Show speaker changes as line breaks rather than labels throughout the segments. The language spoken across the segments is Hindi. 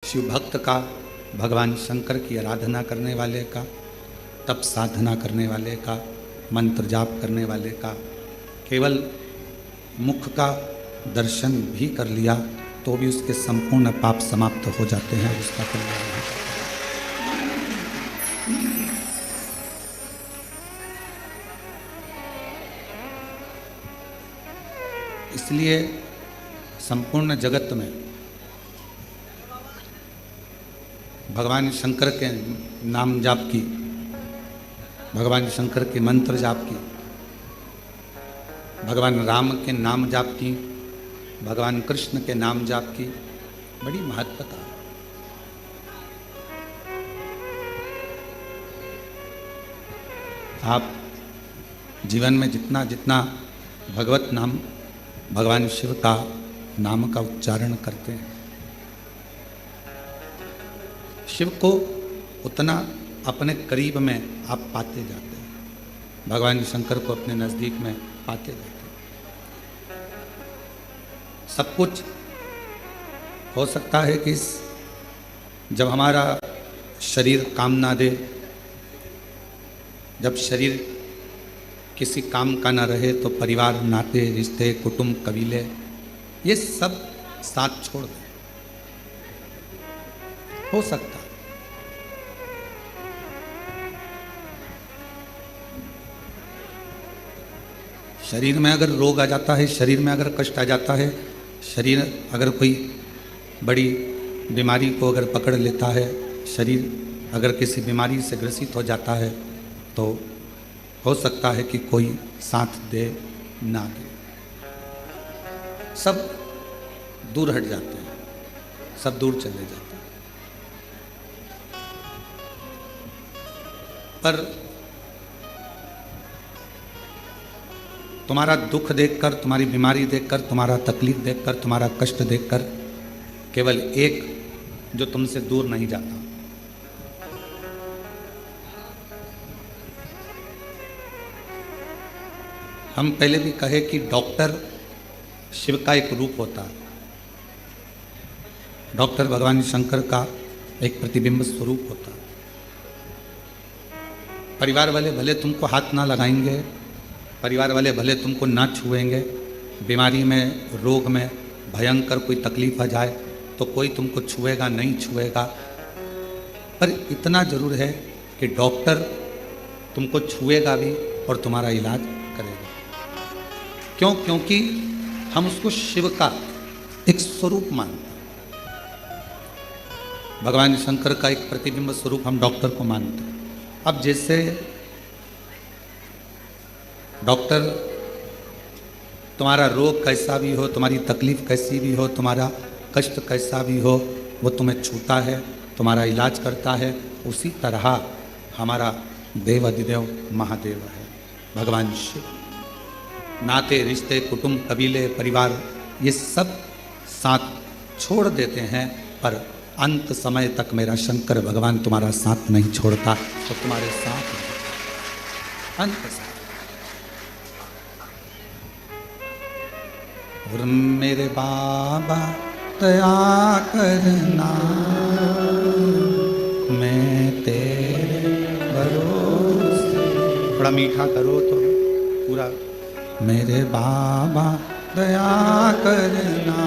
शिव भक्त का, भगवान शंकर की आराधना करने वाले का, तप साधना करने वाले का, मंत्र जाप करने वाले का, केवल मुख का दर्शन भी कर लिया तो भी उसके संपूर्ण पाप समाप्त हो जाते हैं, उसका कल्याण हो जाता है। इसलिए संपूर्ण जगत में भगवान शंकर के नाम जाप की, भगवान शंकर के मंत्र जाप की, भगवान राम के नाम जाप की, भगवान कृष्ण के नाम जाप की बड़ी महत्वता है। आप जीवन में जितना जितना भगवत नाम, भगवान शिव का नाम का उच्चारण करते हैं, शिव को उतना अपने करीब में आप पाते जाते हैं, भगवान शंकर को अपने नज़दीक में पाते जाते हैं। सब कुछ हो सकता है कि जब हमारा शरीर काम ना दे, जब शरीर किसी काम का ना रहे तो परिवार, नाते, रिश्ते, कुटुंब, कबीले ये सब साथ छोड़ दें, हो सकता है। शरीर में अगर रोग आ जाता है, शरीर में अगर कष्ट आ जाता है, शरीर अगर कोई बड़ी बीमारी को अगर पकड़ लेता है, शरीर अगर किसी बीमारी से ग्रसित हो जाता है तो हो सकता है कि कोई साथ दे ना दे, सब दूर हट जाते हैं, सब दूर चले जाते हैं। पर तुम्हारा दुख देखकर, तुम्हारी बीमारी देखकर, तुम्हारा तकलीफ देखकर, तुम्हारा कष्ट देखकर केवल एक जो तुमसे दूर नहीं जाता, हम पहले भी कहे कि डॉक्टर शिव का एक रूप होता है, डॉक्टर भगवान शंकर का एक प्रतिबिंब स्वरूप होता है। परिवार वाले भले तुमको हाथ ना लगाएंगे, परिवार वाले भले तुमको ना छुएंगे, बीमारी में, रोग में भयंकर कोई तकलीफ आ जाए तो कोई तुमको छुएगा नहीं छुएगा, पर इतना जरूर है कि डॉक्टर तुमको छुएगा भी और तुम्हारा इलाज करेगा। क्यों? क्योंकि हम उसको शिव का एक स्वरूप मानते हैं, भगवान शंकर का एक प्रतिबिंब स्वरूप हम डॉक्टर को मानते हैं। अब जैसे डॉक्टर तुम्हारा रोग कैसा भी हो, तुम्हारी तकलीफ कैसी भी हो, तुम्हारा कष्ट कैसा भी हो, वो तुम्हें छूता है, तुम्हारा इलाज करता है, उसी तरह हमारा देव अधिदेव महादेव है भगवान शिव। नाते, रिश्ते, कुटुंब, कबीले, परिवार ये सब साथ छोड़ देते हैं, पर अंत समय तक मेरा शंकर भगवान तुम्हारा साथ नहीं छोड़ता, तो तुम्हारे साथ अंत समय। और मेरे बाबा दया करना, मैं तेरे भरोसे, थोड़ा मीठा करो तो पूरा। मेरे बाबा दया करना,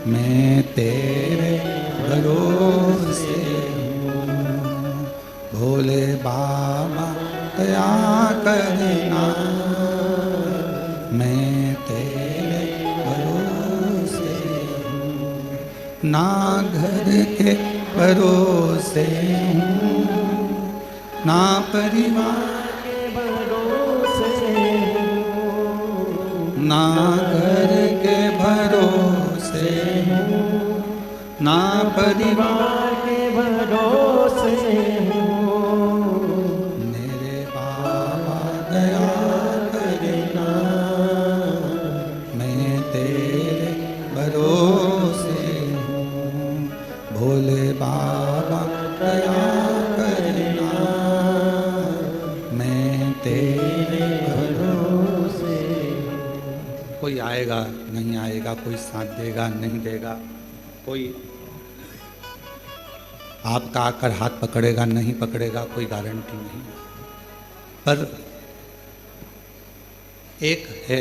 मैं तेरे भरोसे हूँ, भोले बाबा दया करना, मैं तेरे भरोसे हूँ, ना घर के भरोसे हूँ, ना परिवार के भरोसे हूँ, ना घर के भरोसे हूँ, ना परिवार के भरोसे हूँ, मेरे बाबा दया करना, मैं तेरे भरोसे हूँ, भोले बाबा दया करना, मैं तेरे भरोसे। कोई आएगा नहीं आएगा, कोई साथ देगा नहीं देगा, कोई आपका आकर हाथ पकड़ेगा नहीं पकड़ेगा कोई गारंटी नहीं है, पर एक है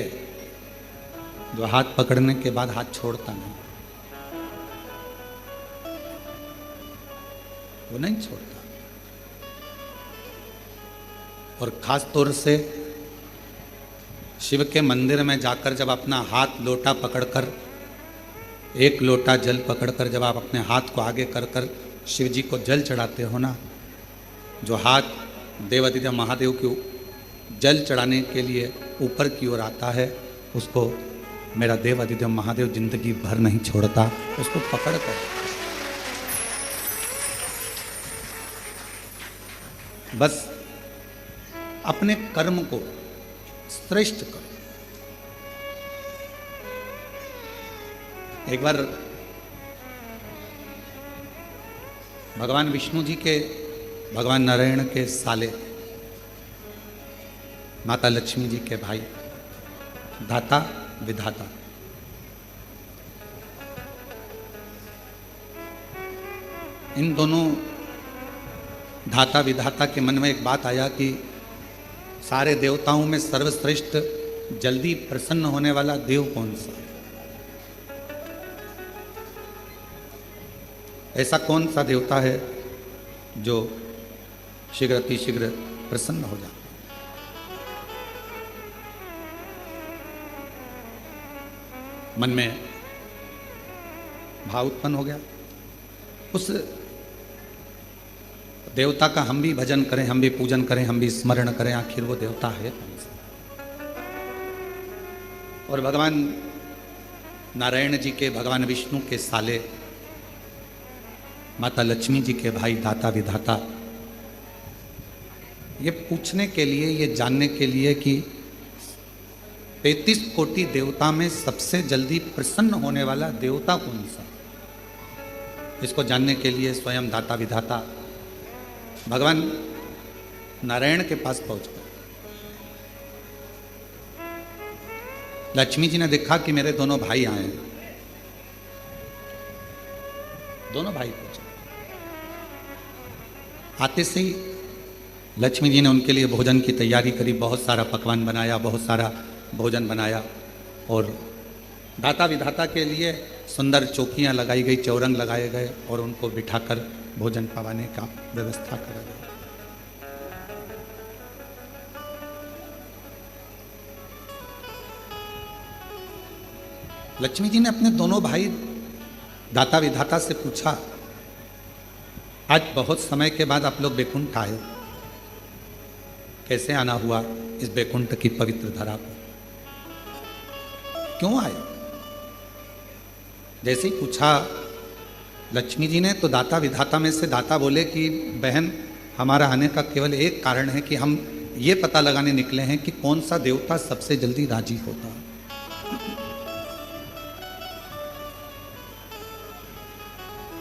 जो हाथ पकड़ने के बाद हाथ छोड़ता नहीं, वो नहीं छोड़ता। और खास तौर से शिव के मंदिर में जाकर जब अपना हाथ लोटा पकड़कर, एक लोटा जल पकड़कर जब आप अपने हाथ को आगे कर कर शिव जी को जल चढ़ाते हो ना, जो हाथ देवाधिदेव महादेव को जल चढ़ाने के लिए ऊपर की ओर आता है, उसको मेरा देवाधिदेव महादेव जिंदगी भर नहीं छोड़ता, उसको पकड़ कर। बस अपने कर्म को श्रेष्ठ करो। एक बार भगवान विष्णु जी के, भगवान नारायण के साले, माता लक्ष्मी जी के भाई, दाता विधाता, इन दोनों धाता विधाता के मन में एक बात आया कि सारे देवताओं में सर्वश्रेष्ठ जल्दी प्रसन्न होने वाला देव कौन सा, ऐसा कौन सा देवता है जो शीघ्र अतिशीघ्र प्रसन्न हो जाता। मन में भाव उत्पन्न हो गया, उस देवता का हम भी भजन करें, हम भी पूजन करें, हम भी स्मरण करें, आखिर वो देवता है कौन सा। और भगवान नारायण जी के, भगवान विष्णु के साले, माता लक्ष्मी जी के भाई, दाता विधाता, ये पूछने के लिए, ये जानने के लिए कि 33 कोटि देवता में सबसे जल्दी प्रसन्न होने वाला देवता कौन सा, इसको जानने के लिए स्वयं दाता विधाता भगवान नारायण के पास पहुंच गए। लक्ष्मी जी ने देखा कि मेरे दोनों भाई आए हैं, दोनों भाई पहुंचे। आते से ही लक्ष्मी जी ने उनके लिए भोजन की तैयारी करी, बहुत सारा पकवान बनाया, बहुत सारा भोजन बनाया, और दाता विधाता के लिए सुंदर चौकियां लगाई गई, चौरंग लगाए गए, और उनको बिठाकर भोजन पवाने का व्यवस्था करा गया। लक्ष्मी जी ने अपने दोनों भाई दाता विधाता से पूछा, आज बहुत समय के बाद आप लोग बैकुंठ आए, कैसे आना हुआ इस बैकुंठ की पवित्र धरा पर, क्यों आए? जैसे ही पूछा लक्ष्मी जी ने, तो दाता विधाता में से दाता बोले कि बहन, हमारा आने का केवल एक कारण है कि हम ये पता लगाने निकले हैं कि कौन सा देवता सबसे जल्दी राजी होता है।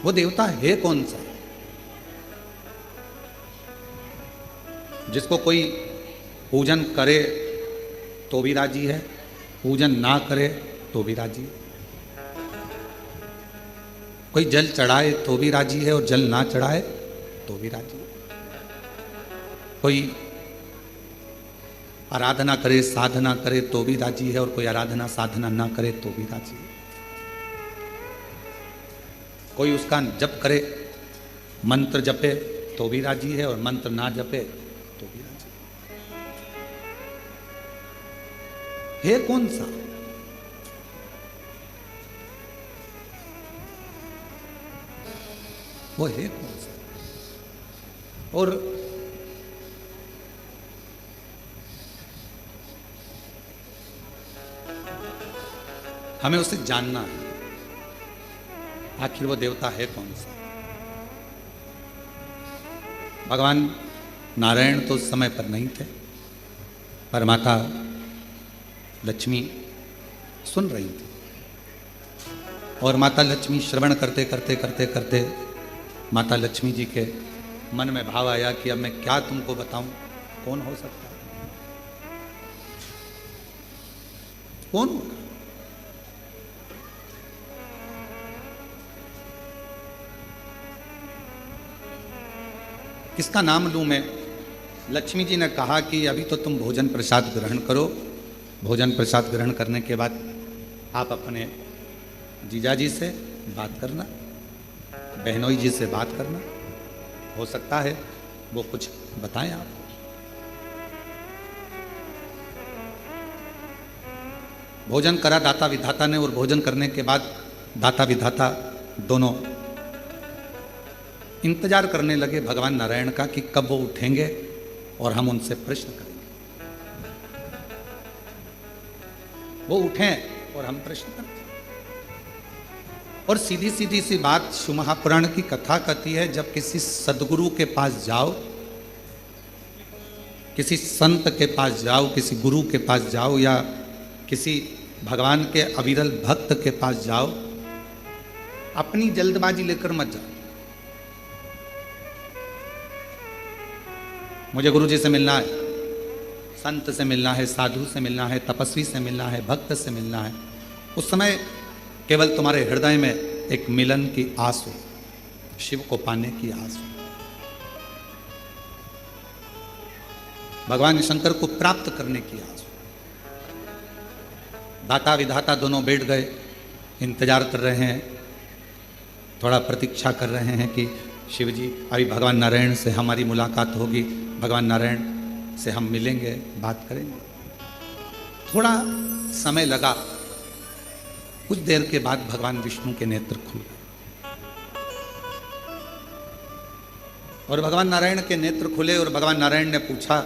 वो देवता है कौन सा जिसको कोई पूजन करे तो भी राजी है, पूजन ना करे तो भी राजी है, कोई जल चढ़ाए तो भी राजी है और जल ना चढ़ाए तो भी राजी है, कोई आराधना करे साधना करे तो भी राजी है और कोई आराधना साधना ना करे तो भी राजी है, कोई उसका जप करे, मंत्र जपे तो भी राजी है और मंत्र ना जपे तो भी राजी है कौन सा? वो है कौन सा? और हमें उसे जानना है, आखिर वो देवता है कौन सा। भगवान नारायण तो उस समय पर नहीं थे, पर माता लक्ष्मी सुन रही थी, और माता लक्ष्मी श्रवण करते करते करते करते माता लक्ष्मी जी के मन में भाव आया कि अब मैं क्या तुमको बताऊं, कौन हो सकता है, कौन होगा? किसका नाम लूँ मैं? लक्ष्मी जी ने कहा कि अभी तो तुम भोजन प्रसाद ग्रहण करो, भोजन प्रसाद ग्रहण करने के बाद आप अपने जीजाजी से बात करना, बहनोई जी से बात करना, हो सकता है वो कुछ बताएं आप। भोजन करा दाता विधाता ने, और भोजन करने के बाद दाता विधाता दोनों इंतजार करने लगे भगवान नारायण का कि कब वो उठेंगे और हम उनसे प्रश्न करेंगे। वो उठें और हम प्रश्न करें। और सीधी सीधी सी बात शिव महापुराण की कथा कहती है, जब किसी सदगुरु के पास जाओ, किसी संत के पास जाओ, किसी गुरु के पास जाओ, या किसी भगवान के अविरल भक्त के पास जाओ, अपनी जल्दबाजी लेकर मत जाओ। मुझे गुरु जी से मिलना है, संत से मिलना है, साधु से मिलना है, तपस्वी से मिलना है, भक्त से मिलना है, उस समय केवल तुम्हारे हृदय में एक मिलन की आस हो, शिव को पाने की आस हो, भगवान शंकर को प्राप्त करने की आस हो। दाता विधाता दोनों बैठ गए, इंतजार कर रहे हैं, थोड़ा प्रतीक्षा कर रहे हैं कि शिव जी अभी भगवान नारायण से हमारी मुलाकात होगी, भगवान नारायण से हम मिलेंगे, बात करेंगे। थोड़ा समय लगा, कुछ देर के बाद भगवान विष्णु के नेत्र खुल गए और भगवान नारायण के नेत्र खुले और भगवान नारायण ने पूछा,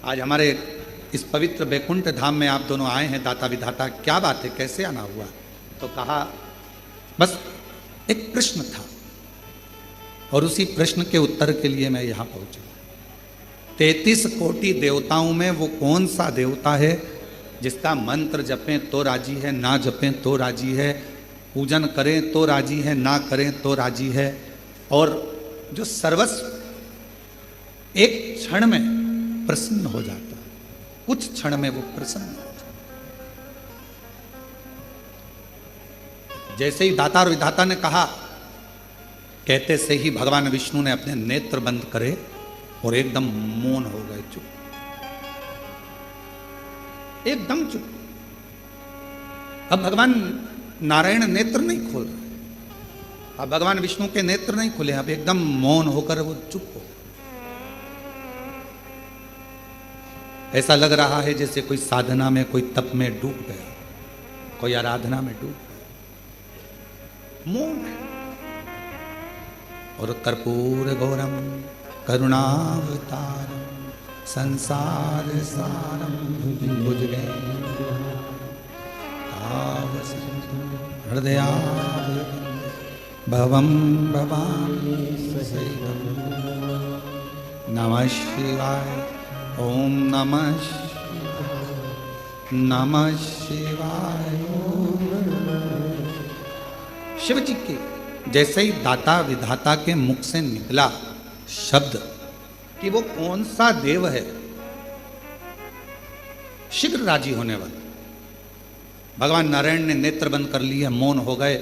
आज हमारे इस पवित्र बैकुंठ धाम में आप दोनों आए हैं दाता विधाता, क्या बात है, कैसे आना हुआ? तो कहा बस एक प्रश्न था और उसी प्रश्न के उत्तर के लिए मैं यहां पहुंचा। 33 कोटि देवताओं में वो कौन सा देवता है जिसका मंत्र जपें तो राजी है, ना जपें तो राजी है, पूजन करें तो राजी है, ना करें तो राजी है, और जो सर्वस्व एक क्षण में प्रसन्न हो जाता है, कुछ क्षण में वो प्रसन्न हो जाता है। जैसे ही दाता और विधाता ने कहा, कहते से ही भगवान विष्णु ने अपने नेत्र बंद करे और एकदम मौन हो गए, चुप, एकदम चुप। अब भगवान नारायण नेत्र नहीं खोल रहे, अब भगवान विष्णु के नेत्र नहीं खुले, अब एकदम मौन होकर वो चुप हो। ऐसा लग रहा है जैसे कोई साधना में, कोई तप में डूब गया, कोई आराधना में डूब गया, मौन है। और कर्पूर गौरम करुणावतारम संसार सारम भुजगेन्द्र हृदया भवम भवामी सहितम। नमः शिवाय, ओम नमः शिवाय, नमः शिवाय। शिव जी के जैसे ही दाता विधाता के मुख से निकला शब्द कि वो कौन सा देव है, शीघ्र राजी होने वाला, भगवान नारायण ने नेत्र बंद कर लिए, मौन हो गए।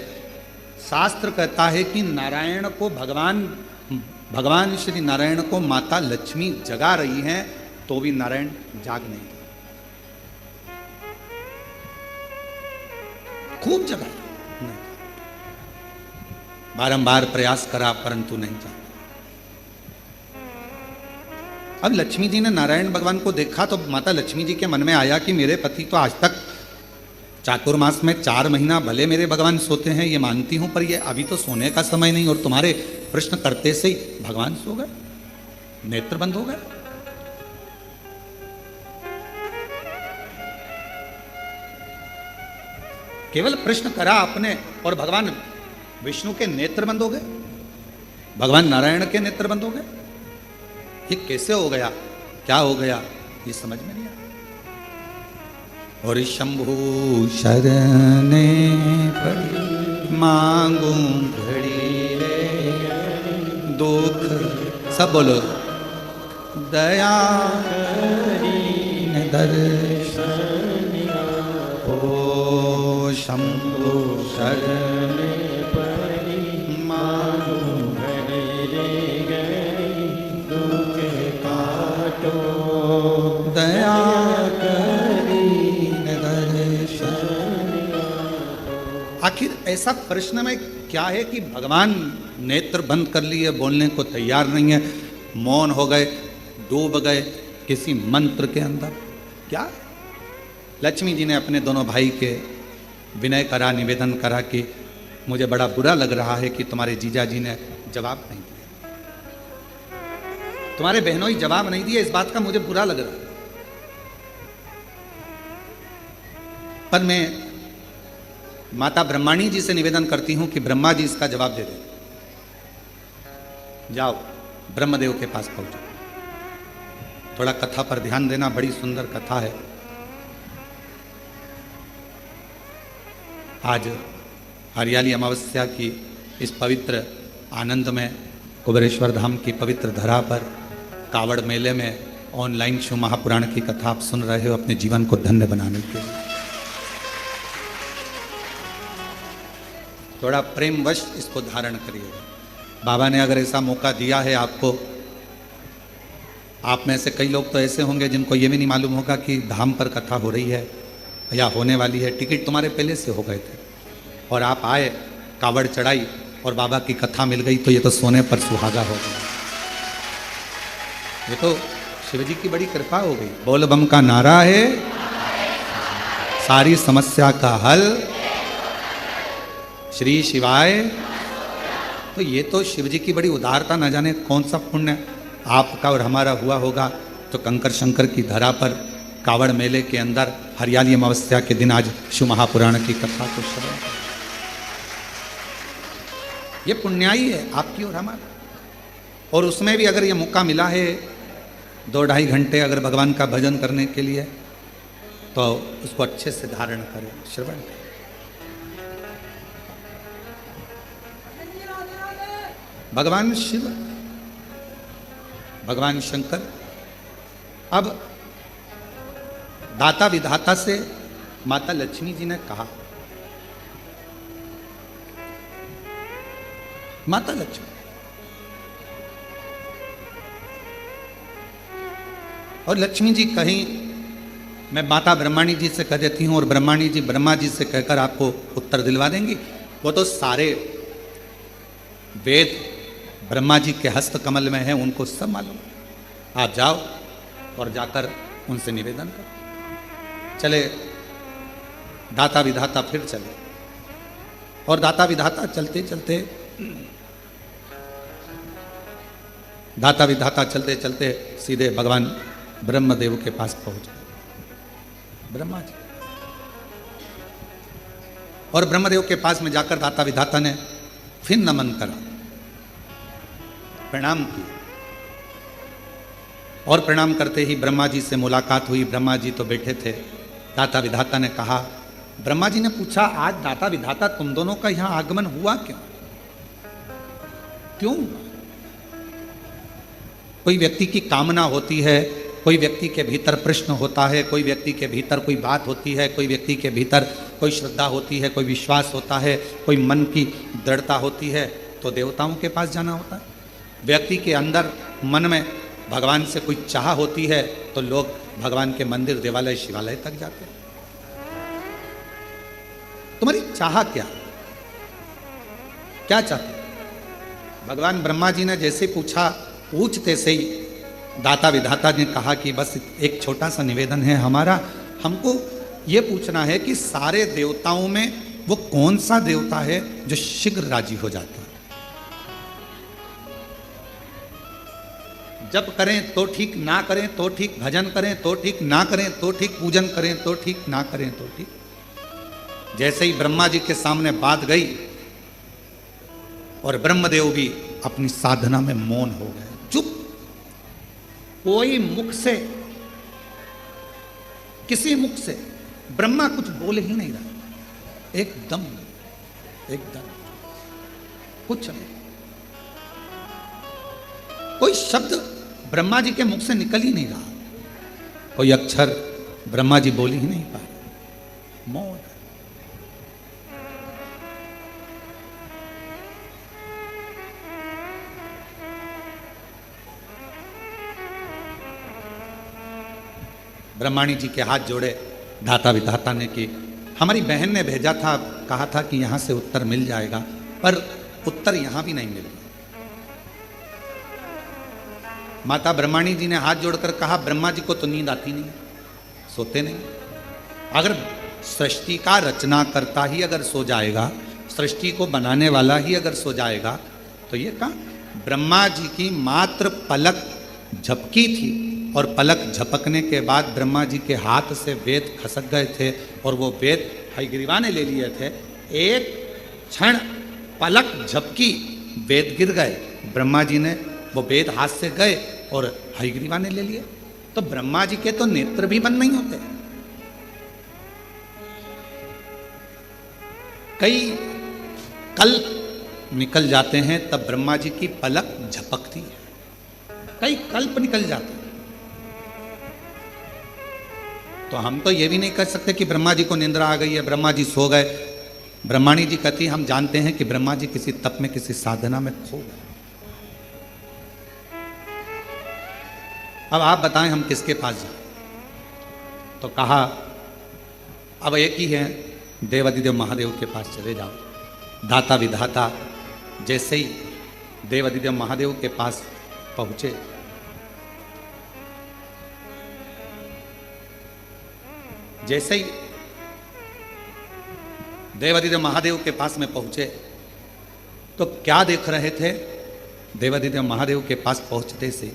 शास्त्र कहता है कि नारायण को भगवान श्री नारायण को माता लक्ष्मी जगा रही हैं, तो भी नारायण जाग नहीं था, खूब जगा, बारंबार प्रयास करा परंतु नहीं जागा। अब लक्ष्मी जी ने नारायण भगवान को देखा तो माता लक्ष्मी जी के मन में आया कि मेरे पति तो आज तक चातुर्मास में 4 महीना भले मेरे भगवान सोते हैं, ये मानती हूं, पर ये अभी तो सोने का समय नहीं, और तुम्हारे प्रश्न करते से ही भगवान सो गए, नेत्र बंद हो गए। केवल प्रश्न करा आपने और भगवान विष्णु के नेत्र बंद हो गए, भगवान नारायण के नेत्र बंद हो गए। ये कैसे हो गया, क्या हो गया, ये समझ में नहीं आया। और शंभु शरणे पड़ी मांगू घड़ी रे दुख, सब बोलो, दया दर्शन ओ शंभु शरणे पड़ी मांगू घड़ी रे ऐसा प्रश्न में क्या है कि भगवान नेत्र बंद कर लिए, बोलने को तैयार नहीं है, मौन हो गए, डूब गए किसी मंत्र के अंदर? क्या? लक्ष्मी जी ने अपने दोनों भाई के विनय करा, निवेदन करा कि मुझे बड़ा बुरा लग रहा है कि तुम्हारे जीजा जी ने जवाब नहीं दिया, तुम्हारे बहनों ही जवाब नहीं दिए, इस बात का मुझे बुरा लग रहा है। पर मैं माता ब्रह्माणी जी से निवेदन करती हूं कि ब्रह्मा जी इसका जवाब दे दें। जाओ ब्रह्मदेव के पास पहुंचो, थोड़ा कथा पर ध्यान देना, बड़ी सुंदर कथा है। आज हरियाली अमावस्या की इस पवित्र आनंद में कुबेरेश्वर धाम की पवित्र धरा पर कावड़ मेले में ऑनलाइन शिव महापुराण की कथा आप सुन रहे हो अपने जीवन को धन्य बनाने के लिए। थोड़ा प्रेमवश इसको धारण करिएगा। बाबा ने अगर ऐसा मौका दिया है आपको, आप में से कई लोग तो ऐसे होंगे जिनको ये भी नहीं मालूम होगा कि धाम पर कथा हो रही है या होने वाली है। टिकट तुम्हारे पहले से हो गए थे और आप आए, कावड़ चढ़ाई और बाबा की कथा मिल गई, तो ये तो सोने पर सुहागा हो गया। ये तो शिव जी की बड़ी कृपा हो गई। बोल बम का नारा है, सारी समस्या का हल श्री शिवाय। तो ये तो शिव जी की बड़ी उदारता, न जाने कौन सा पुण्य आपका और हमारा हुआ होगा। तो कंकर शंकर की धरा पर कावड़ मेले के अंदर हरियाली अमावस्या के दिन आज शिव महापुराण की कथा को श्रवण करें। ये पुण्याई है आपकी और हमारा। और उसमें भी अगर ये मौका मिला है 2-2.5 घंटे अगर भगवान का भजन करने के लिए, तो उसको अच्छे से धारण करें, श्रवण करें। भगवान शिव, भगवान शंकर अब दाता विधाता से माता लक्ष्मी जी ने कहा, माता लक्ष्मी और लक्ष्मी जी कहीं, मैं माता ब्रह्माणी जी से कह देती हूं और ब्रह्माणी जी ब्रह्मा जी से कहकर आपको उत्तर दिलवा देंगी। वो तो सारे वेद ब्रह्मा जी के हस्त कमल में है, उनको सब मालूम है। आप जाओ और जाकर उनसे निवेदन करो। चले दाता विधाता फिर चले, और दाता विधाता चलते चलते, दाता विधाता चलते चलते सीधे भगवान ब्रह्मदेव के पास पहुंच गए, ब्रह्मा जी। और ब्रह्मदेव के पास में जाकर दाता विधाता ने फिर नमन करा, प्रणाम किया। और प्रणाम करते ही ब्रह्मा जी से मुलाकात हुई। ब्रह्मा जी तो बैठे थे। दाता विधाता ने कहा, ब्रह्मा जी ने पूछा, आज दाता विधाता तुम दोनों का यहां आगमन हुआ क्यों? क्यों? कोई व्यक्ति की कामना होती है, कोई व्यक्ति के भीतर प्रश्न होता है, कोई व्यक्ति के भीतर कोई बात होती है, कोई व्यक्ति के भीतर कोई श्रद्धा होती है, कोई विश्वास होता है, कोई मन की दृढ़ता होती है, तो देवताओं के पास जाना होता है। व्यक्ति के अंदर मन में भगवान से कोई चाह होती है तो लोग भगवान के मंदिर, देवालय, शिवालय तक जाते हैं। तुम्हारी चाह क्या, क्या चाहते? भगवान ब्रह्मा जी ने जैसे पूछा, पूछते से ही दाता विधाता ने कहा कि बस एक छोटा सा निवेदन है हमारा, हमको ये पूछना है कि सारे देवताओं में वो कौन सा देवता है जो शीघ्र राजी हो जाता है? जब करें तो ठीक, ना करें तो ठीक, भजन करें तो ठीक, ना करें तो ठीक, पूजन करें तो ठीक, ना करें तो ठीक। जैसे ही ब्रह्मा जी के सामने बात गई और ब्रह्मदेव भी अपनी साधना में मौन हो गए, चुप। कोई मुख से, किसी मुख से ब्रह्मा कुछ बोल ही नहीं रहा, एकदम कुछ नहीं, कोई शब्द ब्रह्मा जी के मुख से निकल ही नहीं रहा, कोई अक्षर ब्रह्मा जी बोल ही नहीं पाए, मौन। ब्रह्माणी जी के हाथ जोड़े दाता विधाता ने कि हमारी बहन ने भेजा था कहा था कि यहाँ से उत्तर मिल जाएगा, पर उत्तर यहाँ भी नहीं मिल रहा। माता ब्रह्माणी जी ने हाथ जोड़कर कहा, ब्रह्मा जी को तो नींद आती नहीं, सोते नहीं। अगर सृष्टि का रचना करता ही अगर सो जाएगा, सृष्टि को बनाने वाला ही अगर सो जाएगा, तो ये कहा ब्रह्मा जी की मात्र पलक झपकी थी और पलक झपकने के बाद ब्रह्मा जी के हाथ से वेद खसक गए थे और वो वेद हयग्रीवा ने ले लिए थे। एक क्षण पलक झपकी, वेद गिर गए, ब्रह्मा जी ने वो वेद हाथ से गए और हयग्रीवा ने ले लिए। तो ब्रह्मा जी के तो नेत्र भी बंद नहीं होते। कई कल्प निकल जाते हैं तब ब्रह्मा जी की पलक झपकती है, कई कल्प निकल जाते हैं। तो हम तो ये भी नहीं कह सकते कि ब्रह्मा जी को निंद्रा आ गई है, ब्रह्मा जी सो गए। ब्रह्माणी जी कहती, हम जानते हैं कि ब्रह्मा जी किसी तप में, किसी साधना में खो गए। अब आप बताएं हम किसके पास जाएं? तो कहा अब एक ही है, देवादिदेव महादेव के पास चले जाओ। दाता विधाता जैसे ही देवादिदेव महादेव के पास पहुंचे, जैसे ही देवादिदेव महादेव के पास में पहुंचे तो क्या देख रहे थे? देवादिदेव महादेव के पास पहुंचते से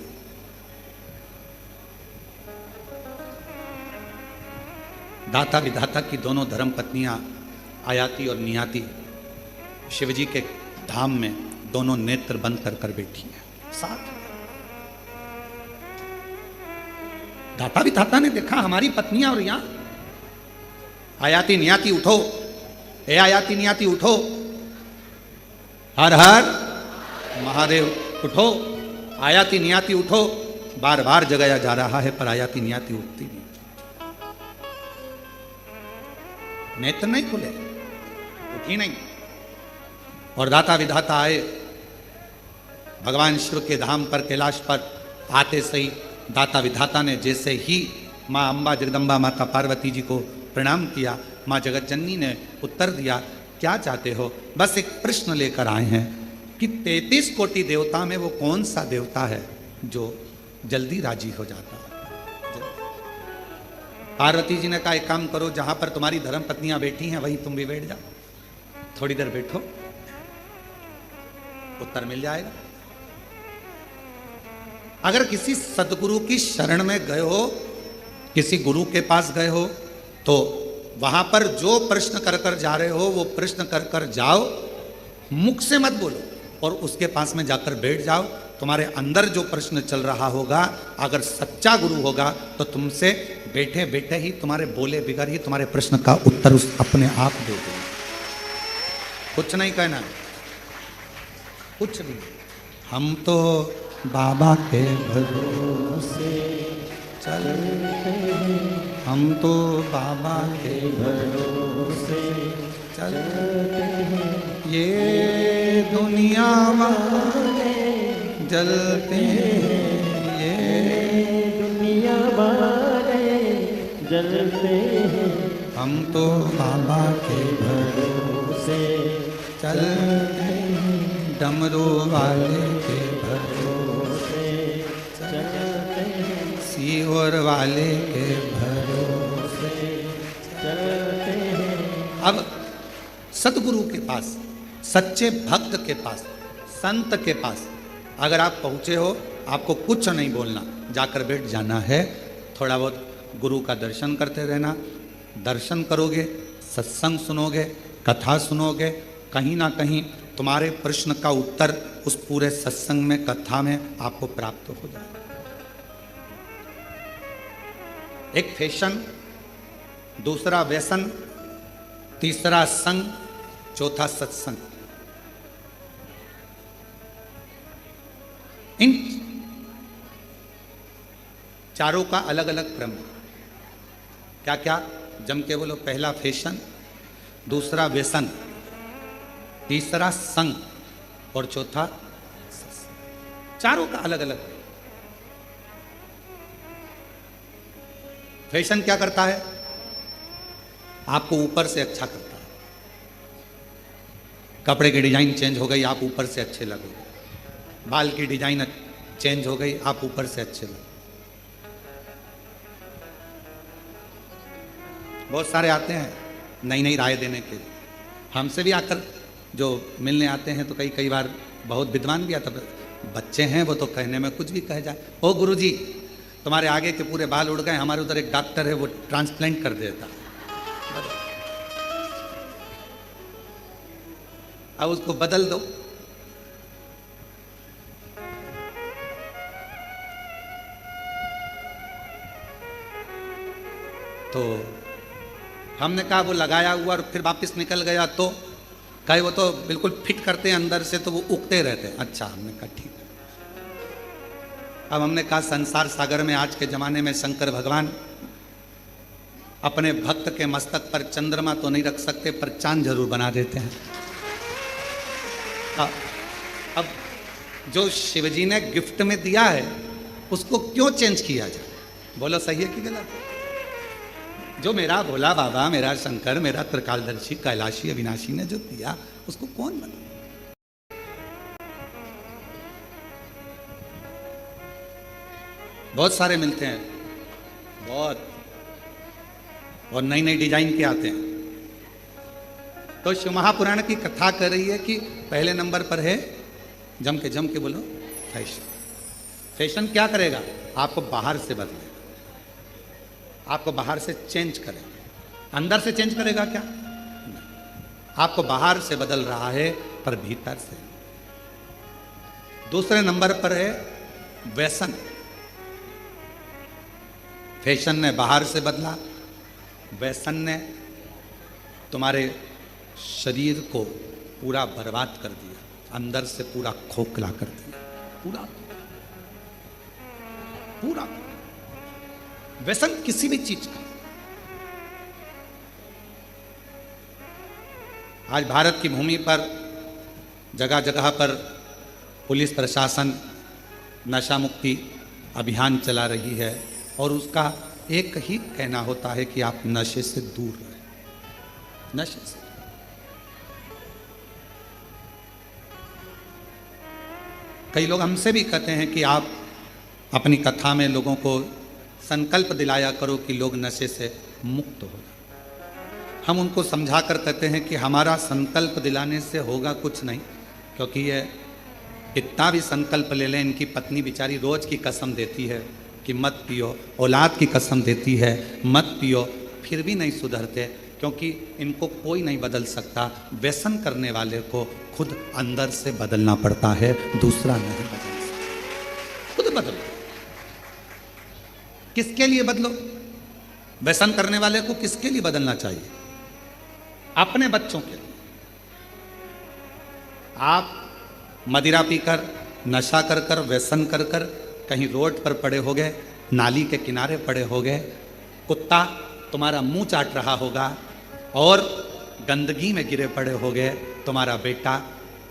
दाता विधाता की दोनों धर्म पत्नियां आयाति और नियाति शिवजी के धाम में दोनों नेत्र बंद कर कर बैठी हैं साथ। दाता विधाता ने देखा हमारी पत्नियां, और यहां आयाति नियाति उठो, ए आयाति नियाति उठो, हर हर महादेव उठो, आयाति नियाति उठो। बार बार जगाया जा रहा है पर आयाति नियाति उठती नहीं, नेत्र नहीं खुले, उठी नहीं। और दाता विधाता आए भगवान शिव के धाम पर, कैलाश पर आते सही दाता विधाता ने जैसे ही माँ अम्बा जगदम्बा माता पार्वती जी को प्रणाम किया, माँ जगत जननी ने उत्तर दिया, क्या चाहते हो? बस एक प्रश्न लेकर आए हैं कि 33 कोटि देवता में वो कौन सा देवता है जो जल्दी राजी हो जाता है? पार्वती जी ने कहा, एक काम करो, जहां पर तुम्हारी धर्म पत्नियां बैठी हैं वहीं तुम भी बैठ जाओ, थोड़ी देर बैठो, उत्तर मिल जाएगा। अगर किसी सदगुरु की शरण में गए हो, किसी गुरु के पास गए हो, तो वहां पर जो प्रश्न कर कर जा रहे हो वो प्रश्न कर कर जाओ, मुख से मत बोलो और उसके पास में जाकर बैठ जाओ। तुम्हारे अंदर जो प्रश्न चल रहा होगा, अगर सच्चा गुरु होगा तो तुमसे बैठे बैठे ही, तुम्हारे बोले बिगर ही तुम्हारे प्रश्न का उत्तर उस अपने आप दे देगा। कुछ नहीं कहना, कुछ नहीं। हम तो बाबा के भरोसे चलते हैं, हम तो बाबा के भरोसे चलते हैं, ये दुनिया वाले जलते हैं, ये दुनिया वाले जलते हैं, हम तो बाबा के भरोसे चलते हैं, डमरू वाले के भरोसे चलते हैं, सीवर वाले के भरोसे चलते हैं। अब सदगुरु के पास, सच्चे भक्त के पास, संत के पास अगर आप पहुँचे हो, आपको कुछ नहीं बोलना, जाकर बैठ जाना है। थोड़ा बहुत गुरु का दर्शन करते रहना। दर्शन करोगे, सत्संग सुनोगे, कथा सुनोगे, कहीं ना कहीं तुम्हारे प्रश्न का उत्तर उस पूरे सत्संग में, कथा में आपको प्राप्त हो जाएगा। एक फैशन, दूसरा व्यसन, तीसरा संग, चौथा सत्संग। इन चारों का अलग अलग क्रम है। क्या क्या? जम के बोलो। पहला फैशन, दूसरा व्यसन, तीसरा संग और चौथा सत्संग। चारों का अलग अलग। फैशन क्या करता है? आपको ऊपर से अच्छा करता है, कपड़े की डिजाइन चेंज हो गई, आप ऊपर से अच्छे लगोगे। बाल की डिजाइन चेंज हो गई, आप ऊपर से अच्छे लगोगे। बहुत सारे आते हैं नई नई राय देने के लिए, हमसे भी आकर जो मिलने आते हैं तो कई बार बहुत विद्वान भी आता है। बच्चे हैं वो तो कहने में कुछ भी कह जाए। ओ गुरुजी, तुम्हारे आगे के पूरे बाल उड़ गए, हमारे उधर एक डॉक्टर है वो ट्रांसप्लांट कर देता, अब उसको बदल दो। तो हमने कहा वो लगाया हुआ और फिर वापस निकल गया, तो कहे वो तो बिल्कुल फिट करते हैं अंदर से, तो वो उगते रहते हैं। अच्छा, हमने कहा ठीक है। अब हमने कहा संसार सागर में आज के जमाने में शंकर भगवान अपने भक्त के मस्तक पर चंद्रमा तो नहीं रख सकते, पर चांद जरूर बना देते हैं। अब जो शिवजी ने गिफ्ट में दिया है उसको क्यों चेंज किया जाए? बोलो सही है कि गलत है? जो मेरा भोला बाबा, मेरा शंकर, मेरा त्रिकालदर्शी, कैलाशी, अविनाशी ने जो दिया उसको कौन बना? बहुत सारे मिलते हैं, बहुत, और नई नई डिजाइन के आते हैं। तो शिव महापुराण की कथा कर रही है कि पहले नंबर पर है, जम के बोलो, फैशन। फैशन क्या करेगा? आपको बाहर से बदले, आपको बाहर से चेंज करेगा। अंदर से चेंज करेगा क्या? आपको बाहर से बदल रहा है पर भीतर से। दूसरे नंबर पर है व्यसन। फैशन ने बाहर से बदला, व्यसन ने तुम्हारे शरीर को पूरा बर्बाद कर दिया, अंदर से पूरा खोखला कर दिया, पूरा पूरा। व्यसन किसी भी चीज का। आज भारत की भूमि पर जगह जगह पर पुलिस प्रशासन नशा मुक्ति अभियान चला रही है, और उसका एक ही कहना होता है कि आप नशे से दूर रहें, नशे से। कई लोग हमसे भी कहते हैं कि आप अपनी कथा में लोगों को संकल्प दिलाया करो कि लोग नशे से मुक्त हो जाए। हम उनको समझा कर कहते हैं कि हमारा संकल्प दिलाने से होगा कुछ नहीं, क्योंकि ये कितना भी संकल्प ले लें, इनकी पत्नी बेचारी रोज की कसम देती है कि मत पियो, औलाद की कसम देती है मत पियो, फिर भी नहीं सुधरते, क्योंकि इनको कोई नहीं बदल सकता। व्यसन करने वाले को खुद अंदर से बदलना पड़ता है, दूसरा नहीं बदल सकता। खुद बदलो। किसके लिए बदलो? व्यसन करने वाले को किसके लिए बदलना चाहिए? अपने बच्चों के लिए। आप मदिरा पीकर, नशा कर कर, व्यसन कर कर कहीं रोड पर पड़े हो गए, नाली के किनारे पड़े हो गए, कुत्ता तुम्हारा मुंह चाट रहा होगा, और गंदगी में गिरे पड़े हो गए, तुम्हारा बेटा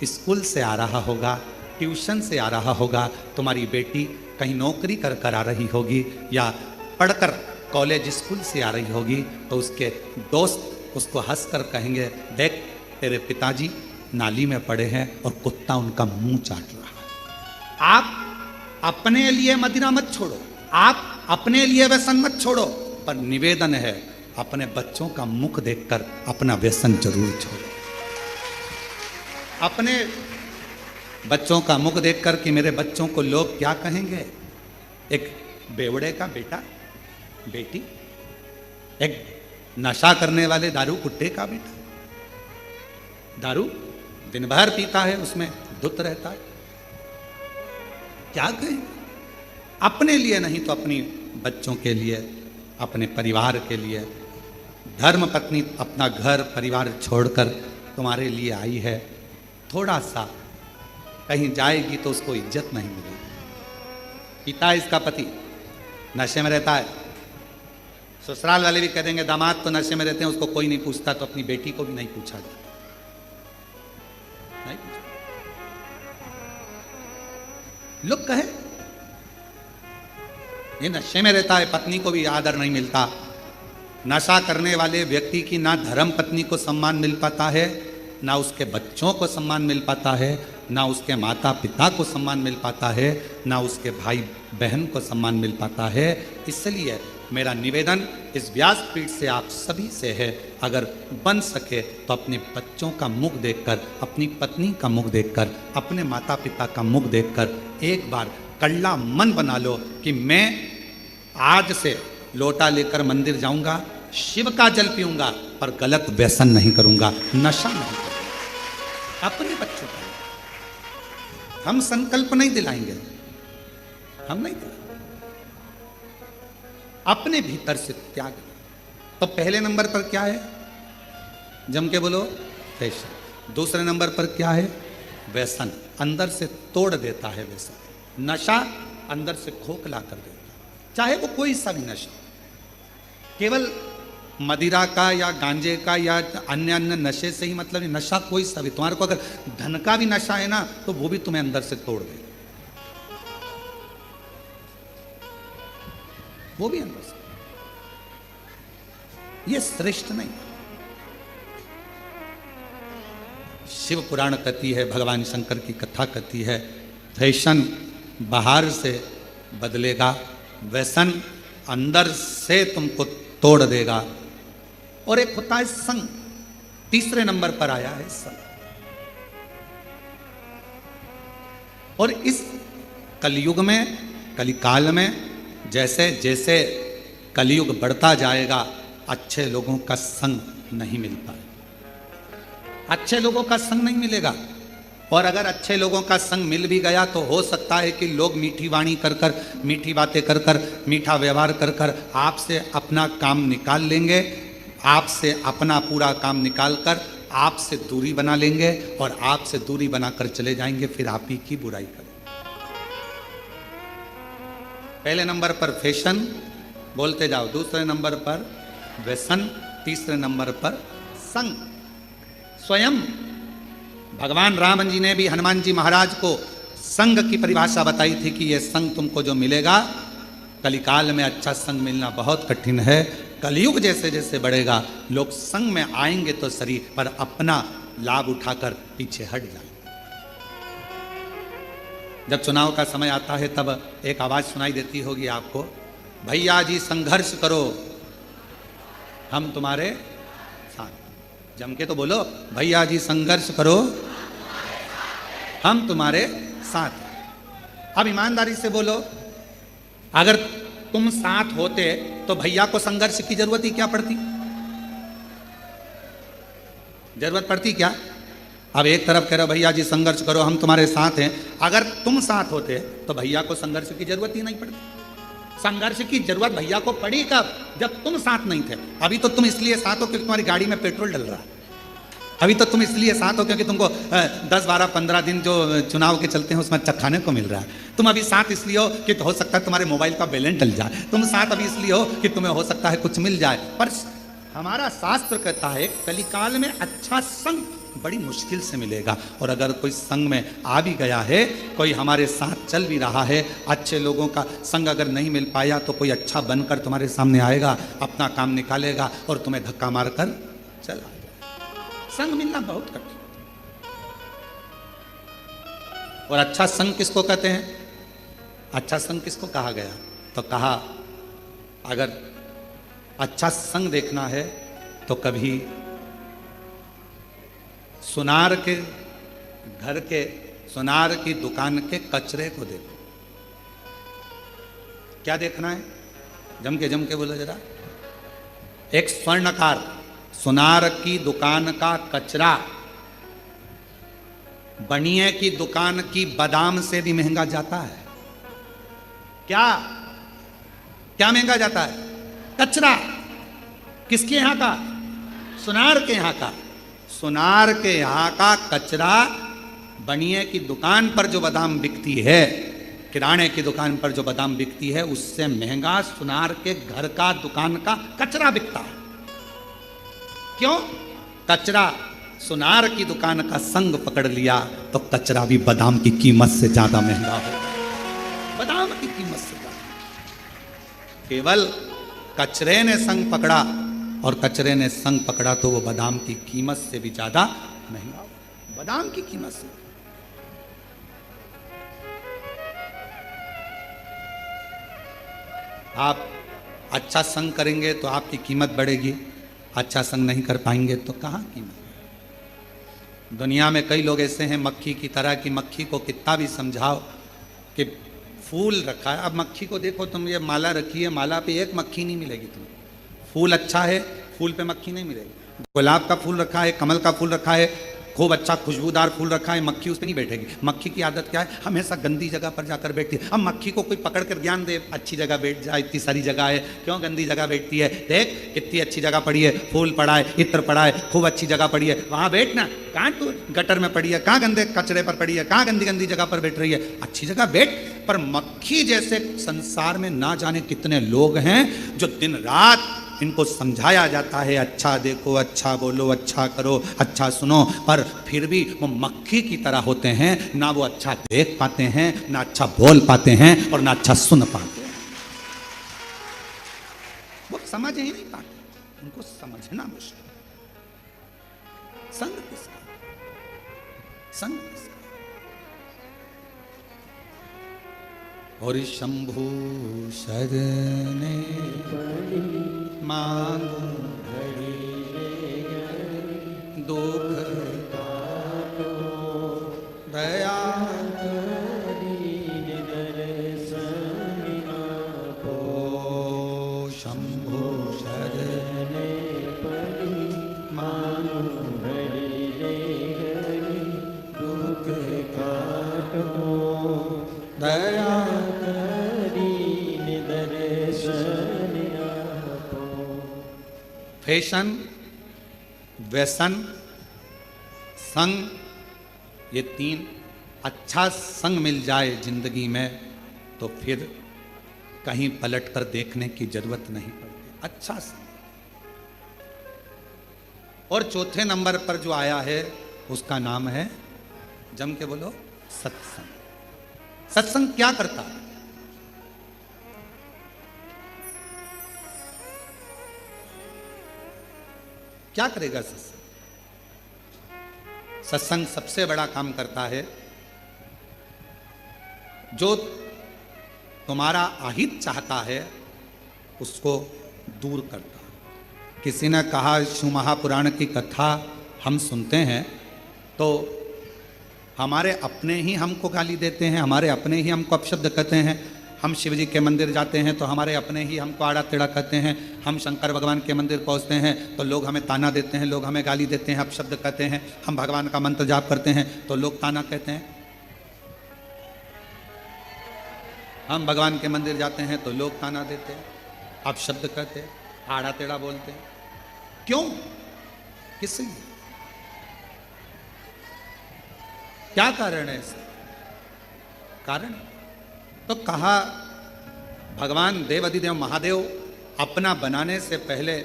स्कूल से आ रहा होगा, ट्यूशन से आ रहा होगा, तुम्हारी बेटी कहीं नौकरी कर कर आ रही होगी, या पढ़कर कॉलेज स्कूल से आ रही होगी, तो उसके दोस्त उसको हंसकर कहेंगे, देख तेरे पिताजी नाली में पड़े हैं और कुत्ता उनका मुंह चाट रहा है। आप अपने लिए मदिरा मत छोड़ो, आप अपने लिए व्यसन मत छोड़ो, पर निवेदन है अपने बच्चों का मुख देखकर अपना व्यसन जरूर छोड़ो। अपने बच्चों का मुख देखकर कि मेरे बच्चों को लोग क्या कहेंगे। एक बेवड़े का बेटा बेटी, एक नशा करने वाले दारू कुट्टे का बेटा, दारू दिन भर पीता है, उसमें धुत रहता है, क्या कहें? अपने लिए नहीं तो अपनी बच्चों के लिए, अपने परिवार के लिए। धर्म पत्नी अपना घर परिवार छोड़कर तुम्हारे लिए आई है, थोड़ा सा कहीं जाएगी तो उसको इज्जत नहीं मिलेगी। पिता इसका पति नशे में रहता है, ससुराल वाले भी कह देंगे दामाद तो नशे में रहते हैं, उसको कोई नहीं पूछता, तो अपनी बेटी को भी नहीं पूछा जाता, नहीं पूछा। लोग कहे ये नशे में रहता है, पत्नी को भी आदर नहीं मिलता। नशा करने वाले व्यक्ति की ना धर्म पत्नी को सम्मान मिल पाता है, ना उसके बच्चों को सम्मान मिल पाता है, ना उसके माता पिता को सम्मान मिल पाता है, ना उसके भाई बहन को सम्मान मिल पाता है। इसलिए मेरा निवेदन इस व्यासपीठ से आप सभी से है, अगर बन सके तो अपने बच्चों का मुख देखकर, अपनी पत्नी का मुख देखकर, अपने माता पिता का मुख देखकर एक बार कल्ला मन बना लो कि मैं आज से लोटा लेकर मंदिर जाऊंगा, शिव का जल पीऊंगा, पर गलत व्यसन नहीं करूंगा, नशा नहीं करूंगा। अपने बच्चों का हम संकल्प नहीं दिलाएंगे, हम नहीं दिलाएंगे, अपने भीतर से त्याग। तो पहले नंबर पर क्या है? जम के बोलो, फैशन। दूसरे नंबर पर क्या है? व्यसन, अंदर से तोड़ देता है व्यसन। नशा अंदर से खोखला कर देता है, चाहे वो कोई सा भी नशा, केवल मदिरा का या गांजे का या अन्य अन्य नशे से ही मतलब नहीं, नशा कोई सा भी। तुम्हारे को अगर धन का भी नशा है ना, तो वो भी तुम्हें अंदर से तोड़ दे, वो भी अंदर से। ये श्रेष्ठ नहीं। शिव पुराण कहती है, भगवान शंकर की कथा कहती है, फैशन बाहर से बदलेगा, व्यसन अंदर से तुमको तोड़ देगा। और एक होता है संग, तीसरे नंबर पर आया है संग। और इस कलयुग में, कलिकाल में, जैसे जैसे कलयुग बढ़ता जाएगा, अच्छे लोगों का संग नहीं मिलता है, अच्छे लोगों का संग नहीं मिलेगा। और अगर अच्छे लोगों का संग मिल भी गया तो हो सकता है कि लोग मीठी वाणी कर कर, मीठी बातें कर कर, मीठा व्यवहार कर कर आपसे अपना काम निकाल लेंगे, आपसे अपना पूरा काम निकाल कर आपसे दूरी बना लेंगे, और आपसे दूरी बनाकर चले जाएंगे, फिर आप ही की बुराई करें। पहले नंबर पर फैशन, बोलते जाओ। दूसरे नंबर पर व्यसन, तीसरे नंबर पर संग। स्वयं भगवान राम जी ने भी हनुमान जी महाराज को संग की परिभाषा बताई थी कि यह संग तुमको जो मिलेगा, कलिकाल में अच्छा संग मिलना बहुत कठिन है। कलयुग जैसे जैसे बढ़ेगा, लोग संग में आएंगे तो सही, पर अपना लाभ उठाकर पीछे हट जाएंगे। जब चुनाव का समय आता है तब एक आवाज सुनाई देती होगी आपको, भैया जी संघर्ष करो, हम तुम्हारे साथ। जम के तो बोलो, भैया जी संघर्ष करो, हम तुम्हारे साथ। अब ईमानदारी से बोलो, अगर तुम साथ होते तो भैया को संघर्ष की जरूरत ही क्या पड़ती? जरूरत पड़ती क्या? अब एक तरफ कह रहे हो भैया जी संघर्ष करो, हम तुम्हारे साथ हैं। अगर तुम साथ होते तो भैया को संघर्ष की जरूरत ही नहीं पड़ती। संघर्ष की जरूरत भैया को पड़ी कब? जब तुम साथ नहीं थे। अभी तो तुम इसलिए साथ हो क्योंकि तुम्हारी गाड़ी में पेट्रोल डल रहा है। अभी तो तुम इसलिए साथ हो क्योंकि तुमको 10, 12, 15 दिन जो चुनाव के चलते हैं उसमें अच्छा खाने को मिल रहा है। तुम अभी साथ इसलिए हो कि हो सकता है तुम्हारे मोबाइल का बैलेंस डल जाए। तुम साथ अभी इसलिए हो कि तुम्हें हो सकता है कुछ मिल जाए। पर हमारा शास्त्र कहता है कलिकाल में अच्छा संग बड़ी मुश्किल से मिलेगा। और अगर कोई संग में आ भी गया है, कोई हमारे साथ चल भी रहा है, अच्छे लोगों का संग अगर नहीं मिल पाया तो कोई अच्छा बनकर तुम्हारे सामने आएगा, अपना काम निकालेगा और तुम्हें धक्का मारकर चला जाएगा। संग मिलना बहुत कठिन। और अच्छा संग किसको कहते हैं? अच्छा संग किसको कहा गया? तो कहा अगर अच्छा संग देखना है तो कभी सुनार के घर के, सुनार की दुकान के कचरे को देखो। क्या देखना है? जम के बोलो जरा। एक स्वर्णकार सुनार की दुकान का कचरा बनिए की दुकान की बादाम से भी महंगा जाता है। क्या क्या महंगा जाता है? कचरा। किसके यहां का? सुनार के यहां का। सुनार के यहां का कचरा बनिए की दुकान पर जो बादाम बिकती है, किराने की दुकान पर जो बादाम बिकती है, उससे महंगा सुनार के घर का दुकान का कचरा बिकता है। क्यों? कचरा सुनार की दुकान का संग पकड़ लिया तो कचरा भी बादाम की कीमत से ज्यादा महंगा हो। बादाम की कीमत से ज्यादा। केवल कचरे ने संग पकड़ा, और कचरे ने संग पकड़ा तो वो बादाम की कीमत से भी ज्यादा नहीं, बादाम की कीमत से। आप अच्छा संग करेंगे तो आपकी कीमत बढ़ेगी, अच्छा संग नहीं कर पाएंगे तो कहाँ कीमत। दुनिया में कई लोग ऐसे हैं मक्खी की तरह कि मक्खी को कितना भी समझाओ कि फूल रखा है, अब मक्खी को देखो तुम, ये माला रखी है, माला पे एक मक्खी नहीं मिलेगी तुम्हें। फूल अच्छा है, फूल पे मक्खी नहीं मिलेगी। गुलाब का फूल रखा है, कमल का फूल रखा है, खूब अच्छा खुशबूदार फूल रखा है, मक्खी उस पर नहीं बैठेगी। मक्खी की आदत क्या है, हमेशा गंदी जगह पर जाकर बैठती है। अब मक्खी को कोई पकड़ कर ज्ञान दे, अच्छी जगह बैठ जा, इतनी सारी जगह है, क्यों गंदी जगह बैठती है, देख कितनी अच्छी जगह पड़ी है, फूल पड़ा है, इत्र पड़ा है, खूब अच्छी जगह पड़ी है, वहां बैठना। कहाँ तू गटर में पड़ी है, कहाँ गंदे कचरे पर पड़ी है, कहाँ गंदी गंदी जगह पर बैठ रही है, अच्छी जगह बैठ। पर मक्खी जैसे संसार में ना जाने कितने लोग हैं जो दिन रात इनको समझाया जाता है, अच्छा देखो, अच्छा बोलो, अच्छा करो, अच्छा सुनो, पर फिर भी वो मक्खी की तरह होते हैं। ना वो अच्छा देख पाते हैं, ना अच्छा बोल पाते हैं और ना अच्छा सुन पाते हैं। वो समझ ही नहीं पाते, उनको समझना मुश्किल। संग किसका, संग किसका। और शंभु शरणे मांगो दुख दया ओ शंभु शरणे मांगो दुख दया फैशन, व्यसन, संग, ये तीन अच्छा संग मिल जाए जिंदगी में तो फिर कहीं पलट कर देखने की जरूरत नहीं पड़ती। अच्छा संग। और चौथे नंबर पर जो आया है उसका नाम है, जम के बोलो, सत्संग। सत्संग क्या करता है? क्या करेगा सत्संग? सत्संग सबसे बड़ा काम करता है, जो तुम्हारा अहित चाहता है उसको दूर करता है। किसी ने कहा, शिव महापुराण की कथा हम सुनते हैं तो हमारे अपने ही हमको गाली देते हैं, हमारे अपने ही हमको अपशब्द कहते हैं। हम शिव जी के मंदिर जाते हैं तो हमारे अपने ही हमको आड़ा टेढ़ा कहते हैं। हम शंकर भगवान के मंदिर पहुंचते हैं तो लोग हमें ताना देते हैं, लोग हमें गाली देते हैं, अपशब्द कहते हैं। हम भगवान का मंत्र जाप करते हैं तो लोग ताना कहते हैं। हम भगवान के मंदिर जाते हैं तो लोग ताना देते हैं, अपशब्द कहते हैं, आड़ा टेढ़ा बोलते हैं। क्यों? किस लिए? क्या कारण है इसका? कारण तो कहा, भगवान देवाधिदेव महादेव अपना बनाने से पहले,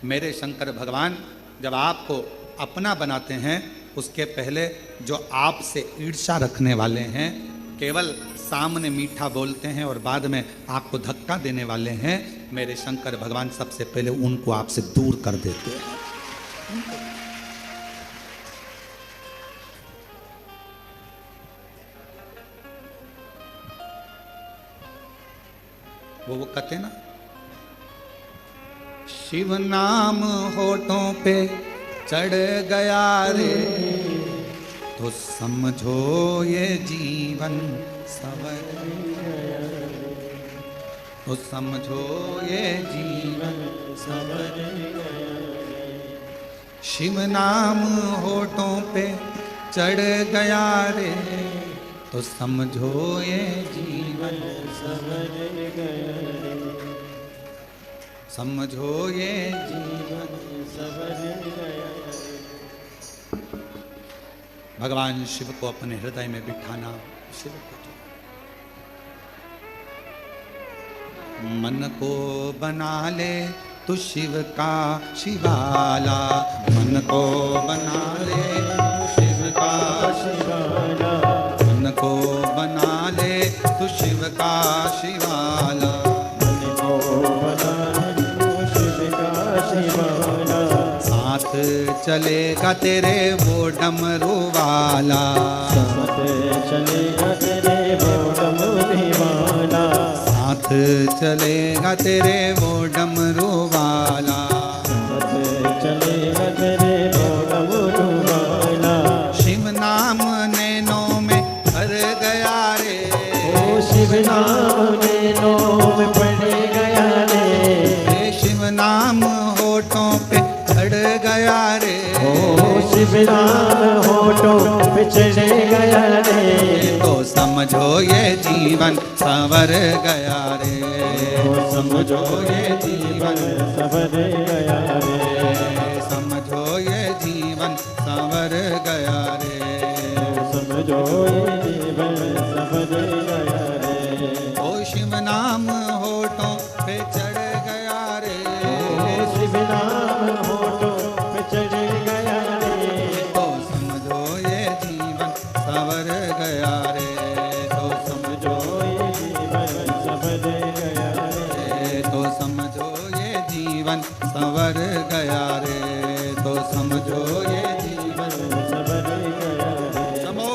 मेरे शंकर भगवान जब आपको अपना बनाते हैं उसके पहले जो आपसे ईर्ष्या रखने वाले हैं, केवल सामने मीठा बोलते हैं और बाद में आपको धक्का देने वाले हैं, मेरे शंकर भगवान सबसे पहले उनको आपसे दूर कर देते हैं। वो कहते ना, शिव नाम होठों पे चढ़ गया रे तो समझो ये जीवन सवर गया, तो समझो ये जीवन सवर गया। शिव नाम होठों पे चढ़ गया रे तो समझो ये जीवन सवर गया, समझो ये जीवन सवर गया। भगवान शिव को अपने हृदय में बिठाना, शिव को मन को बना ले तू शिव का शिवाला, मन को बना ले तू शिव का शिवाला, मन को बना ले तू शिव का शिवाला, मन को बना ले तू शिव का शिवाला। साथ चलेगा तेरे वो डमरू वाला,
साथ चलेगा तेरे वो डमरू वाला,
साथ चलेगा तेरे वो डमरू वाला,
साथ चलेगा तेरे वो डमरू वाला।
शिव नाम नैनों में भर गया रे,
ओ शिव नाम नैनों में पड़ गया रे,
हे शिव नाम होठों पे चढ़ गया रे,
ओ शिव नाम होठों पे चढ़ गया रे,
तो समझो ये जीवन संवर गया रे,
तो समझो ये जीवन संवर गया रे,
समझो ये जीवन संवर गया रे,
समझो ये जीवन संवर गया रे।
ओ शिव नाम होठों पे चढ़ गया रे,
ओ शिव नाम होठों पे चढ़ गया रे,
तो समझो ये जीवन संवर गया रे, तो समझो
ये जीवन संवर गया रे,
तो समझो ये जीवन संवर गया रे, तो समझो ये जीवन
संवर गया रे।
समो।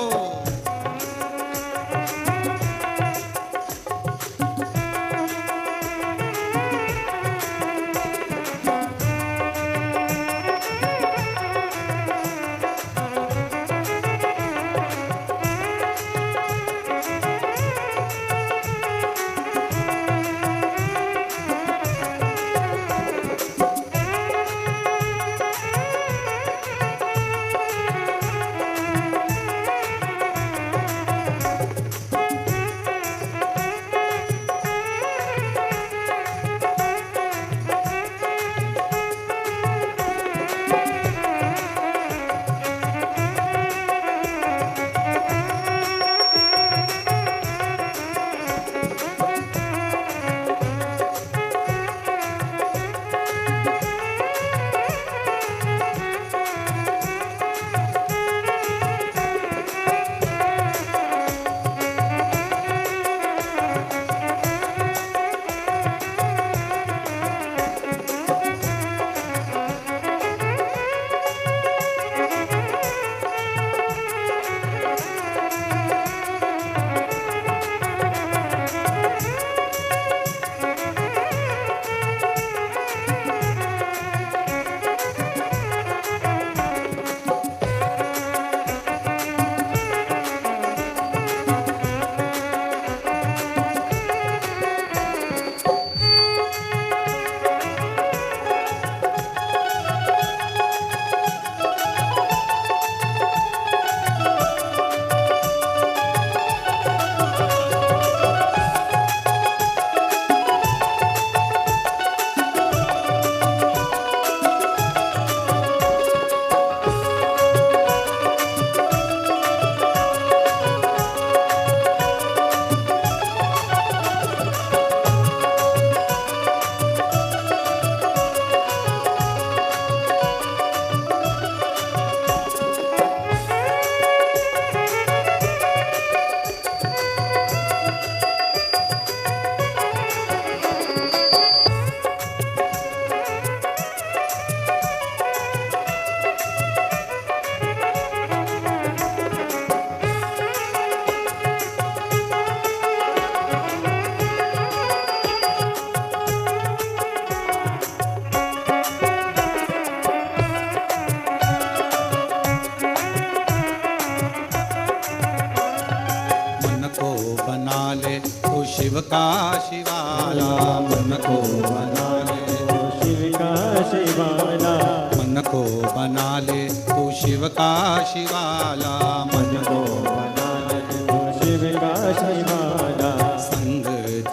शिव का शिवाला, मन को बना ले
तो शिव का शिवाला,
मन को बना ले तू शिव का शिवाला, मन को
बना ले तो शिव का शिवाला,
संग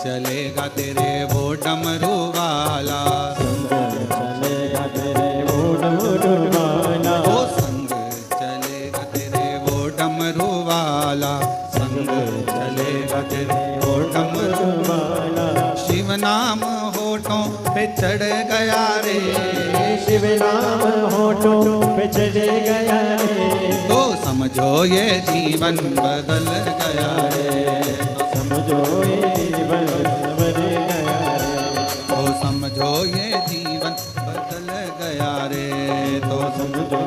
चलेगा तेरे वो डमरू वाला,
संग चलेगा तेरे वो डमरू वाला,
ओ संग चलेगा तेरे वो डमरू वाला, संग चलेगा तेरे वो डमरू
वाला।
शिव नाम होठों पे चढ़ गया रे,
शिव नाम होठों पे चढ़ गया रे,
तो समझो ये जीवन बदल गया रे,
समझो ये जीवन संवर गया रे,
तो समझो ये जीवन बदल गया रे, तो
समझो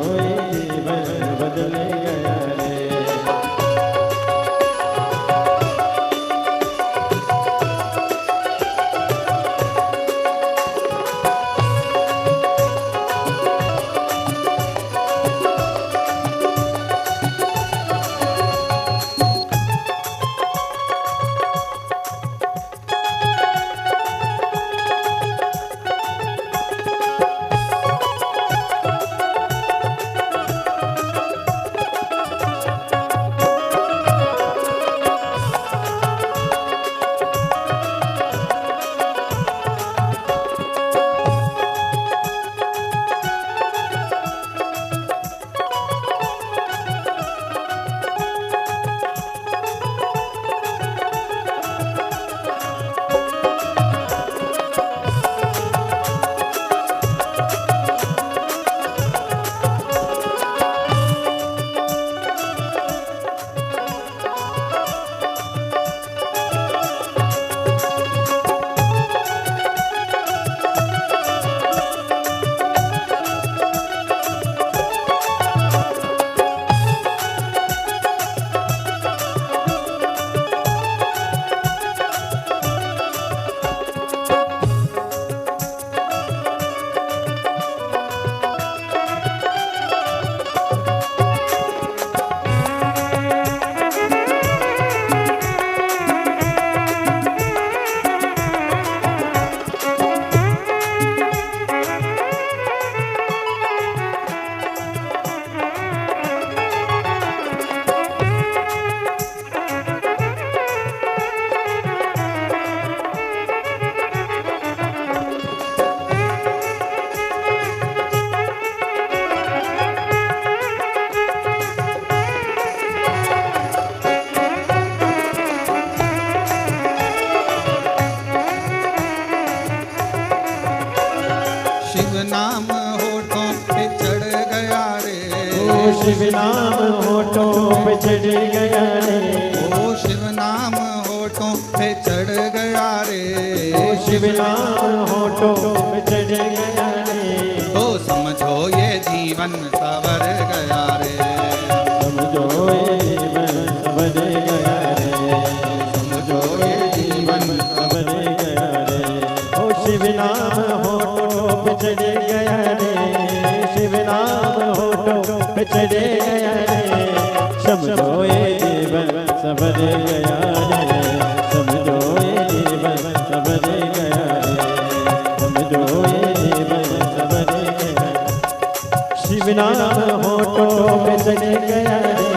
शिव नाम होठों पे चढ़ गया रे,
ओ शिव नाम होठों पे चढ़ गया रे,
ओ शिव नाम होठों पे चढ़ गया रे,
तो समझो ये जीवन सवर गया रे,
समझो ये जीवन सवर गया रे, समझो ये जीवन सवर गया रे, ओ शिव नाम होठों पे चढ़ गया रे, शिव नाम होठों पे चढ़ गया रे, समझो ये जीवन सवर गया रे, समझो ये जीवन सवर गया रे, समझो ये जीवन सवर गया, शिव नाम होठों पे चढ़ गया रे,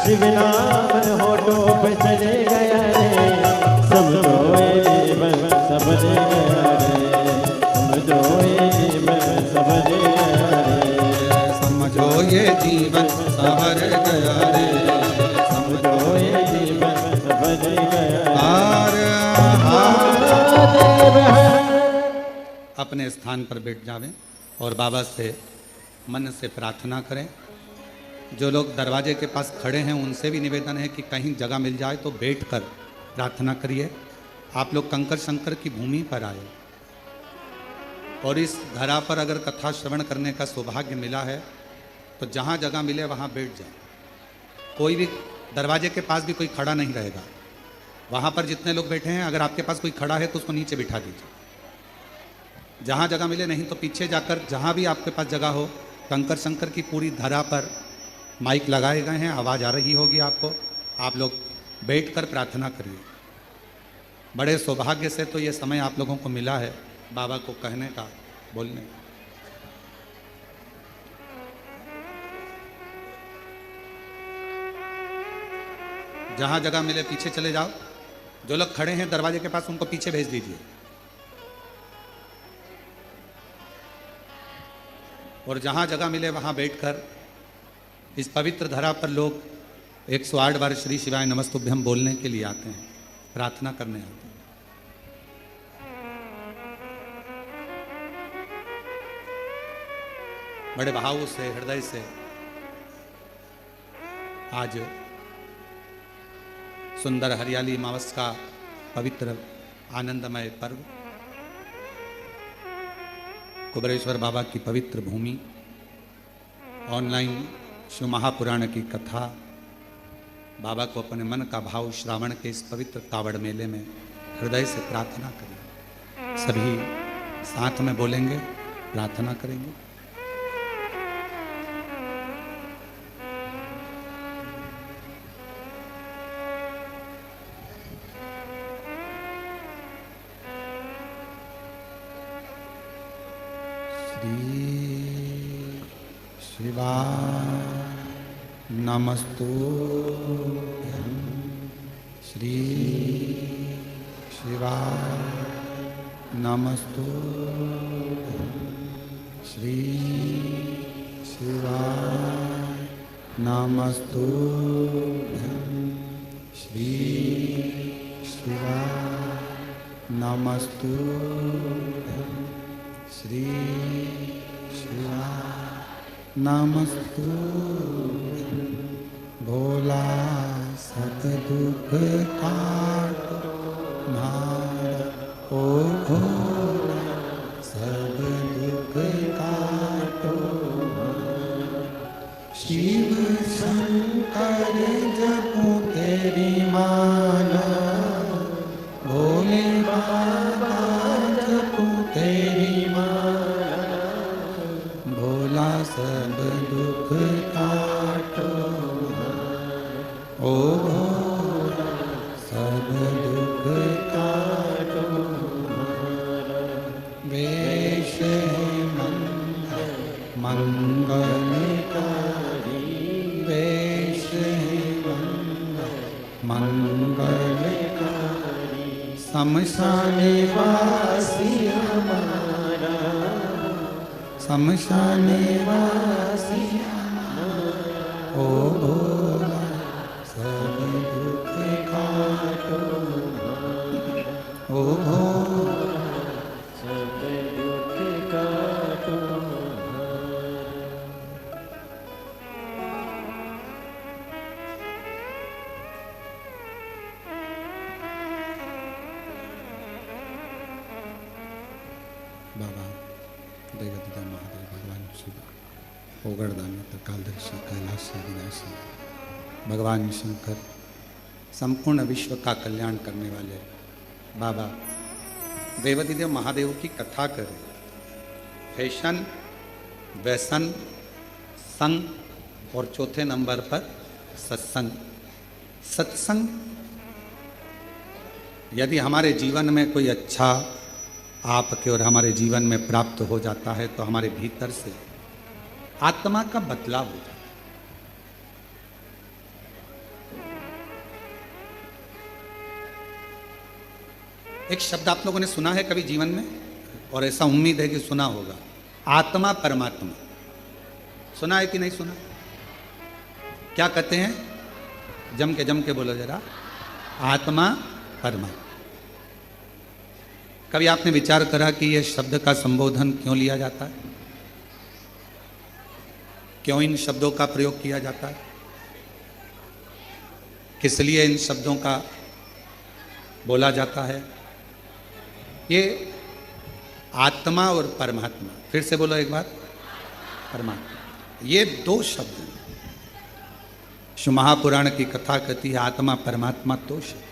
शिव नाम होठों पे चढ़ गया रे, समझो ये जीवन सवर गया रे, समझो ये जीवन सवर गया रे,
समझो ये जीवन सवर गया रे,
समझो ये जीवन सवर गया
हार
रे।
अपने स्थान पर बैठ जावें और बाबा से मन से प्रार्थना करें। जो लोग दरवाजे के पास खड़े हैं उनसे भी निवेदन है कि कहीं जगह मिल जाए तो बैठकर प्रार्थना करिए। आप लोग कंकर शंकर की भूमि पर आए और इस धरा पर अगर कथा श्रवण करने का सौभाग्य मिला है तो जहाँ जगह मिले वहाँ बैठ जाए। कोई भी दरवाजे के पास भी कोई खड़ा नहीं रहेगा। वहाँ पर जितने लोग बैठे हैं अगर आपके पास कोई खड़ा है तो उसको नीचे बिठा दीजिए। जहाँ जगह मिले, नहीं तो पीछे जाकर जहाँ भी आपके पास जगह हो, कंकर शंकर की पूरी धरा पर माइक लगाए गए हैं, आवाज़ आ रही होगी आपको। आप लोग बैठकर प्रार्थना करिए। बड़े सौभाग्य से तो ये समय आप लोगों को मिला है बाबा को कहने का, बोलने का। जहाँ जगह मिले पीछे चले जाओ। जो लोग खड़े हैं दरवाजे के पास उनको पीछे भेज दीजिए। और जहाँ जगह मिले वहाँ बैठकर इस पवित्र धरा पर लोग 108 बार श्री शिवाय नमस्तुभ्यम बोलने के लिए आते हैं, प्रार्थना करने आते हैं। बड़े भाव से, हृदय से आज सुंदर हरियाली मावस का पवित्र आनंदमय पर्व, कुबेरेश्वर बाबा की पवित्र भूमि, ऑनलाइन शिव महापुराण की कथा, बाबा को अपने मन का भाव श्रावण के इस पवित्र कावड़ मेले में हृदय से प्रार्थना करें। सभी साथ में बोलेंगे, प्रार्थना करेंगे। शिवाय नमस्तुभ्यं, श्री शिवाय नमस्तुभ्यं, श्री शिवाय नमस्तुभ्यं, श्री शिवाय नमस्तुभ्यं, श्री शिवाय नमस्तुभ्यं। भोला सतदुख काटो मारा, ओ भोला सब दुख काटो मारा। शिव शंकर जपूं तेरी माला, भोले बाबा जपूं तेरी माला। भोला सब दुख काटो, ओ भोला सब दुख काटो। वेश मंगलकारी, वेश मंगलकारी। शमशान वासी हमारा, शमशान वासी हमारा। ओ भोला सब दुख काटो, ओ भोला
सब दुख काटो।
बाबा देवदिदा महादेव भगवान शिव ओगड़दानी कालदर्शी कैलाशी विनाशी भगवान शंकर संपूर्ण विश्व का कल्याण करने वाले बाबा देवदिदेव महादेव की कथा करें। फैशन, व्यसन, संग और चौथे नंबर पर सत्संग। सत्संग यदि हमारे जीवन में कोई अच्छा आपके और हमारे जीवन में प्राप्त हो जाता है तो हमारे भीतर से आत्मा का बदलाव हो जाता है। एक शब्द आप लोगों ने सुना है कभी जीवन में, और ऐसा उम्मीद है कि सुना होगा, आत्मा परमात्मा। सुना है कि नहीं सुना? क्या कहते हैं? जम के बोलो जरा, आत्मा परमात्मा। कभी आपने विचार करा कि यह शब्द का संबोधन क्यों लिया जाता है? क्यों इन शब्दों का प्रयोग किया जाता है? किस लिए इन शब्दों का बोला जाता है? ये आत्मा और परमात्मा, फिर से बोलो एक बार, परमात्मा, ये दो शब्द हैं। शिव महापुराण की कथा कहती है आत्मा परमात्मा दो शब्द,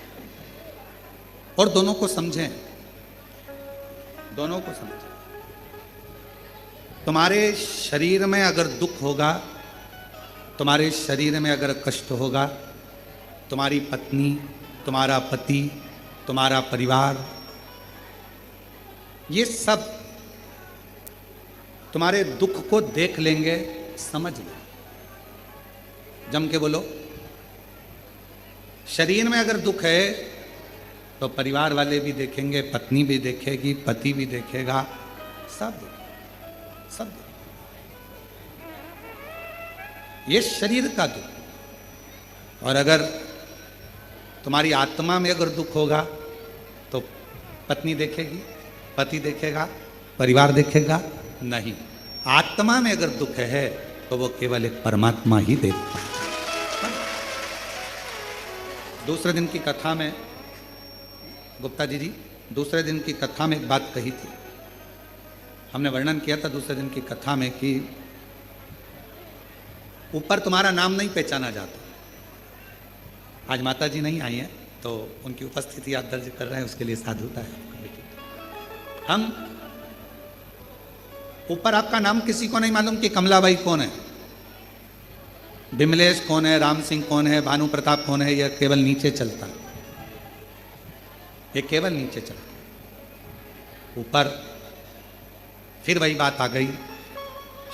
और दोनों को समझें, दोनों को समझें। तुम्हारे शरीर में अगर दुख होगा, तुम्हारे शरीर में अगर कष्ट होगा, तुम्हारी पत्नी, तुम्हारा पति, तुम्हारा परिवार, ये सब तुम्हारे दुख को देख लेंगे, समझ लेंगे। जम के बोलो। शरीर में अगर दुख है तो परिवार वाले भी देखेंगे, पत्नी भी देखेगी, पति भी देखेगा, सब देखेंगे, सब देखेंगे। ये शरीर का दुख। और अगर तुम्हारी आत्मा में अगर दुख होगा तो पत्नी देखेगी, पति देखेगा, परिवार देखेगा? नहीं। आत्मा में अगर दुख है तो वो केवल एक परमात्मा ही देखता है। दूसरे दिन की कथा में गुप्ता जी दूसरे दिन की कथा में एक बात कही थी, हमने वर्णन किया था दूसरे दिन की कथा में कि ऊपर तुम्हारा नाम नहीं पहचाना जाता। आज माता जी नहीं आई हैं तो उनकी उपस्थिति आप दर्ज कर रहे हैं, उसके लिए साधुता है। हम ऊपर आपका नाम किसी को नहीं मालूम कि कमलाबाई कौन है, विमलेश कौन है, राम सिंह कौन है, भानु प्रताप कौन है। यह केवल नीचे चलता है, ये केवल नीचे चलता है। ऊपर फिर वही बात आ गई,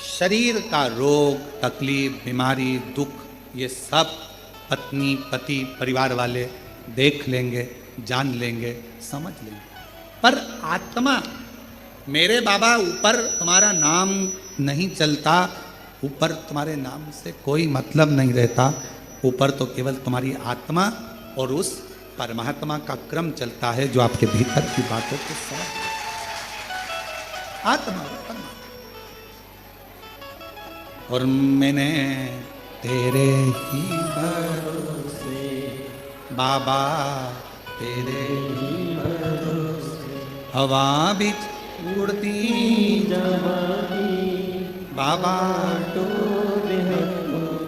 शरीर का रोग, तकलीफ, बीमारी, दुख, ये सब पत्नी, पति, परिवार वाले देख लेंगे, जान लेंगे, समझ लेंगे। पर आत्मा, मेरे बाबा ऊपर तुम्हारा नाम नहीं चलता, ऊपर तुम्हारे नाम से कोई मतलब नहीं रहता। ऊपर तो केवल तुम्हारी आत्मा और उस परमात्मा का क्रम चलता है जो आपके भीतर की बातों को समझ। आत्मा और परमात्मा। और मैंने तेरे ही भरोसे बाबा, तेरे ही भरोसे हवा बिच उड़ती जवानी बाबा, डोर है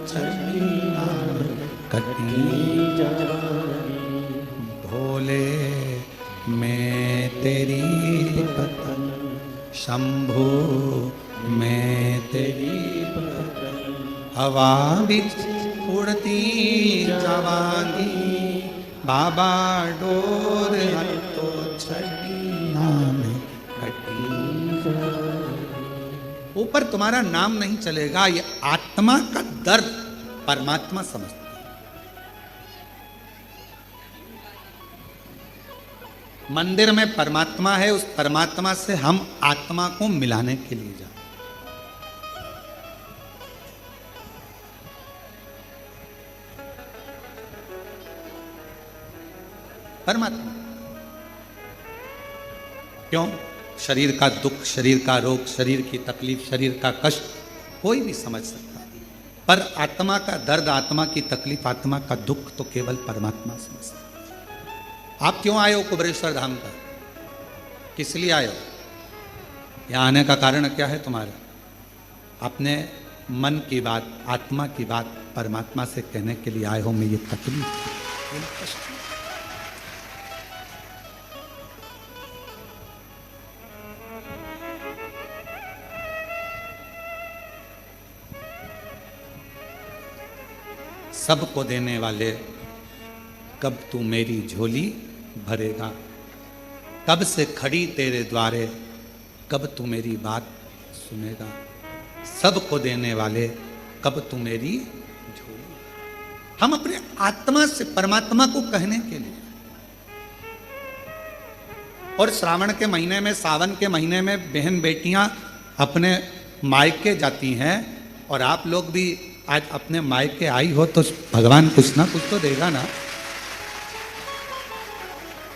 छड़ी कटी जवानी। भोले मैं तेरी पतन, शंभू मैं तेरी पतन, हवा बिच उड़ती जवानी बाबा, डोर है तो छड़ी नाम कटी। ऊपर तुम्हारा नाम नहीं चलेगा, ये आत्मा का दर्द परमात्मा समझता है। मंदिर में परमात्मा है, उस परमात्मा से हम आत्मा को मिलाने के लिए जाते। परमात्मा क्यों? शरीर का दुख, शरीर का रोग, शरीर की तकलीफ, शरीर का कष्ट कोई भी समझ सकता है, पर आत्मा का दर्द, आत्मा की तकलीफ, आत्मा का दुख तो केवल परमात्मा समझता है। आप क्यों आए हो कुबरेश्वर धाम का? किस लिए आए हो? यहाँ आने का कारण क्या है तुम्हारा? अपने मन की बात, आत्मा की बात परमात्मा से कहने के लिए आए हो। मैं ये तकलीफ, ये कष्ट। सबको देने वाले, कब तू मेरी झोली भरेगा? कब से खड़ी तेरे द्वारे, कब तू मेरी बात सुनेगा? सबको देने वाले, कब तू मेरी झोली। हम अपने आत्मा से परमात्मा को कहने के लिए, और श्रावण के महीने में, सावन के महीने में बहन बेटियां अपने मायके जाती हैं, और आप लोग भी आज अपने मायके आई हो तो भगवान कुछ ना कुछ तो देगा ना।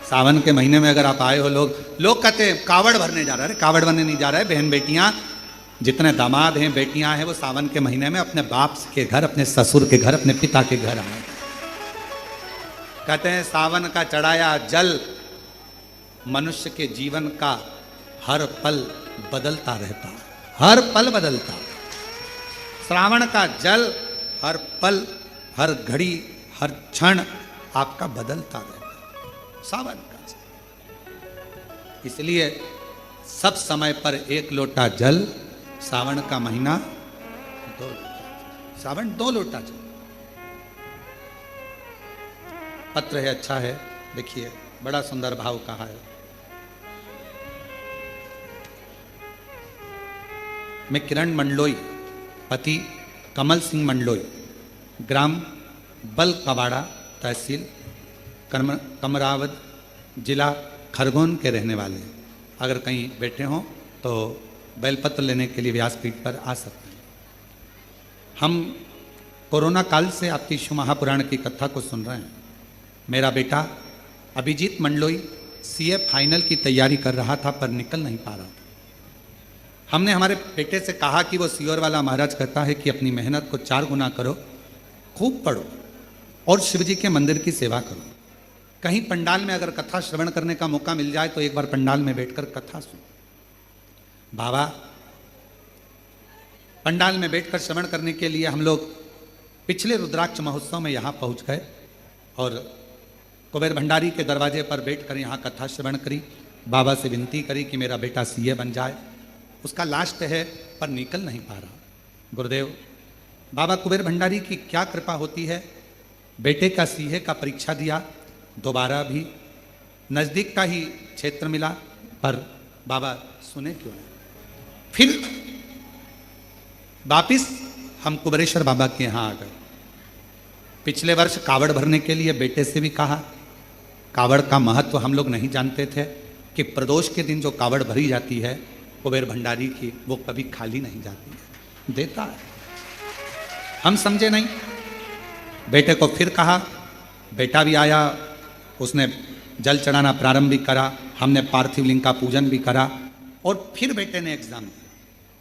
सावन के महीने में अगर आप आए हो, लोग कहते हैं कावड़ भरने जा रहा है। कावड़ भरने नहीं जा रहा है। बहन बेटियां, जितने दामाद हैं, बेटियां हैं, वो सावन के महीने में अपने बाप के घर, अपने ससुर के घर, अपने पिता के घर आए। कहते हैं सावन का चढ़ाया जल मनुष्य के जीवन का हर पल बदलता रहता, हर पल बदलता। श्रावण का जल हर पल, हर घड़ी, हर क्षण आपका बदलता रहता, सावन का जल। इसलिए सब समय पर एक लोटा जल, सावन का महीना 2 लोटा, सावन 2 लोटा जल। पत्र है, अच्छा है, देखिए बड़ा सुंदर भाव कहा है। मैं किरण मंडलोई, पति कमल सिंह मंडलोई, ग्राम बल कबाड़ा, तहसील कमरावद, जिला खरगोन के रहने वाले हैं। अगर कहीं बैठे हों तो बेलपत्र लेने के लिए व्यासपीठ पर आ सकते हैं। हम कोरोना काल से आपकी शिव महापुराण की कथा को सुन रहे हैं। मेरा बेटा अभिजीत मंडलोई सीए फाइनल की तैयारी कर रहा था, पर निकल नहीं पा रहा था। हमने हमारे बेटे से कहा कि वो सियोर वाला महाराज कहता है कि अपनी मेहनत को 4 गुना करो, खूब पढ़ो और शिव जी के मंदिर की सेवा करो। कहीं पंडाल में अगर कथा श्रवण करने का मौका मिल जाए तो एक बार पंडाल में बैठकर कथा सुनो। बाबा पंडाल में बैठकर श्रवण करने के लिए हम लोग पिछले रुद्राक्ष महोत्सव में यहाँ पहुँच गए और कुबेर भंडारी के दरवाजे पर बैठकर यहाँ कथा श्रवण करी। बाबा से विनती करी कि मेरा बेटा सीए बन जाए। उसका लास्ट है पर निकल नहीं पा रहा। गुरुदेव, बाबा कुबेर भंडारी की क्या कृपा होती है, बेटे का सीए का परीक्षा दिया, दोबारा भी नज़दीक का ही क्षेत्र मिला, पर बाबा सुने क्यों नहीं। फिर वापिस हम कुबेरेश्वर बाबा के यहाँ आ गए। पिछले वर्ष कावड़ भरने के लिए बेटे से भी कहा। कावड़ का महत्व हम लोग नहीं जानते थे कि प्रदोष के दिन जो कावड़ भरी जाती है कुबेर भंडारी की, वो कभी खाली नहीं जाती है, देता है। हम समझे नहीं। बेटे को फिर कहा, बेटा भी आया, उसने जल चढ़ाना प्रारंभ भी करा, हमने पार्थिव लिंग का पूजन भी करा और फिर बेटे ने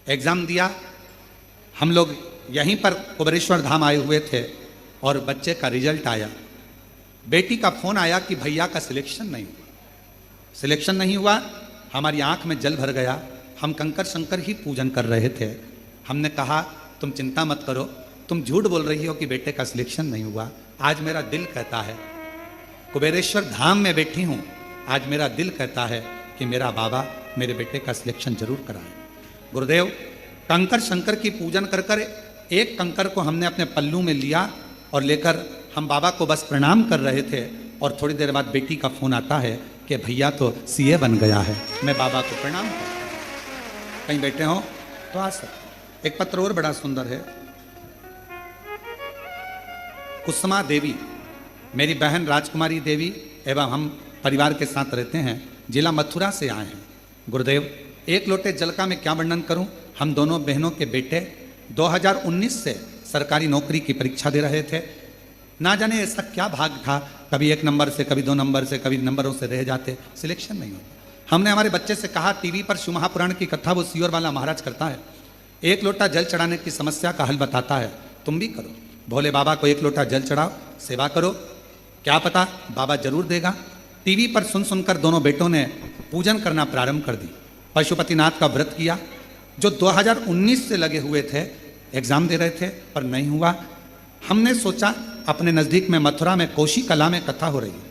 एग्ज़ाम दिया। हम लोग यहीं पर कुबेरेश्वर धाम आए हुए थे और बच्चे का रिजल्ट आया। बेटी का फ़ोन आया कि भैया का सिलेक्शन नहीं हुआ। हमारी आंख में जल भर गया। हम कंकर शंकर ही पूजन कर रहे थे। हमने कहा तुम चिंता मत करो, तुम झूठ बोल रही हो कि बेटे का सिलेक्शन नहीं हुआ। आज मेरा दिल कहता है, कुबेरेश्वर धाम में बैठी हूँ, आज मेरा दिल कहता है कि मेरा बाबा मेरे बेटे का सिलेक्शन जरूर कराए। गुरुदेव, कंकर शंकर की पूजन कर कर एक कंकर को हमने अपने पल्लू में लिया और लेकर हम बाबा को बस प्रणाम कर रहे थे और थोड़ी देर बाद बेटी का फ़ोन आता है कि भैया तो सीए बन गया है। मैं बाबा को प्रणाम करता हूँ। कहीं बैठे हो तो आ सकते। एक पत्र और बड़ा सुंदर है। कुसुमा देवी, मेरी बहन राजकुमारी देवी एवं हम परिवार के साथ रहते हैं, जिला मथुरा से आए हैं। गुरुदेव, 1 लोटे जल का मैं क्या वर्णन करूं। हम दोनों बहनों के बेटे 2019 से सरकारी नौकरी की परीक्षा दे रहे थे। ना जाने ऐसा क्या भाग था, कभी 1 नंबर से, कभी 2 नंबर से, कभी नंबरों से रह जाते, सिलेक्शन नहीं होता। हमने हमारे बच्चे से कहा, टीवी पर शिव महापुराण की कथा वो सियोर वाला महाराज करता है, 1 लोटा जल चढ़ाने की समस्या का हल बताता है, तुम भी करो। भोले बाबा को 1 लोटा जल चढ़ाओ, सेवा करो, क्या पता बाबा जरूर देगा। टीवी पर सुन सुनकर दोनों बेटों ने पूजन करना प्रारंभ कर दी। पशुपतिनाथ का व्रत किया। जो 2019 से लगे हुए थे, एग्जाम दे रहे थे पर नहीं हुआ, हमने सोचा अपने नज़दीक में मथुरा में कोसी कला में कथा हो रही है,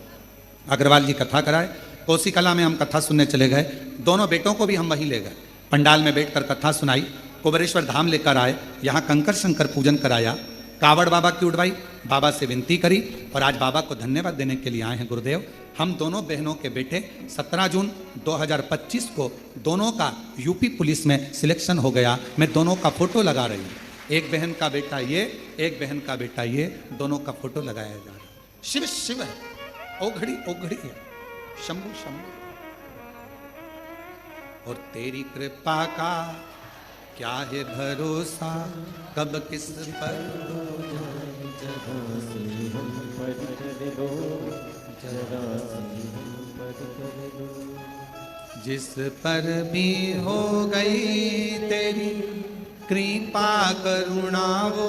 अग्रवाल जी कथा कराए। कोसी कला में हम कथा सुनने चले गए, दोनों बेटों को भी हम वहीं ले गए, पंडाल में बैठकर कथा सुनाई। कुबेरेश्वर धाम लेकर आए, यहाँ कंकर शंकर पूजन कराया, कावड़ बाबा की उड़वाई, बाबा से विनती करी और आज बाबा को धन्यवाद देने के लिए आए हैं गुरुदेव। हम दोनों बहनों के बेटे 17 जून 2025 को दोनों का यूपी पुलिस में सिलेक्शन हो गया। मैं दोनों का फोटो लगा रही हूँ, एक बहन का बेटा ये, एक बहन का बेटा ये, दोनों का फोटो लगाया जा रहा है। शिव शिव है, ओघड़ी ओघड़ी है, शंभु शंभु। और तेरी कृपा का क्या है भरोसा, कब किस पर जिस पर भी हो गई तेरी कृपा करुणा वो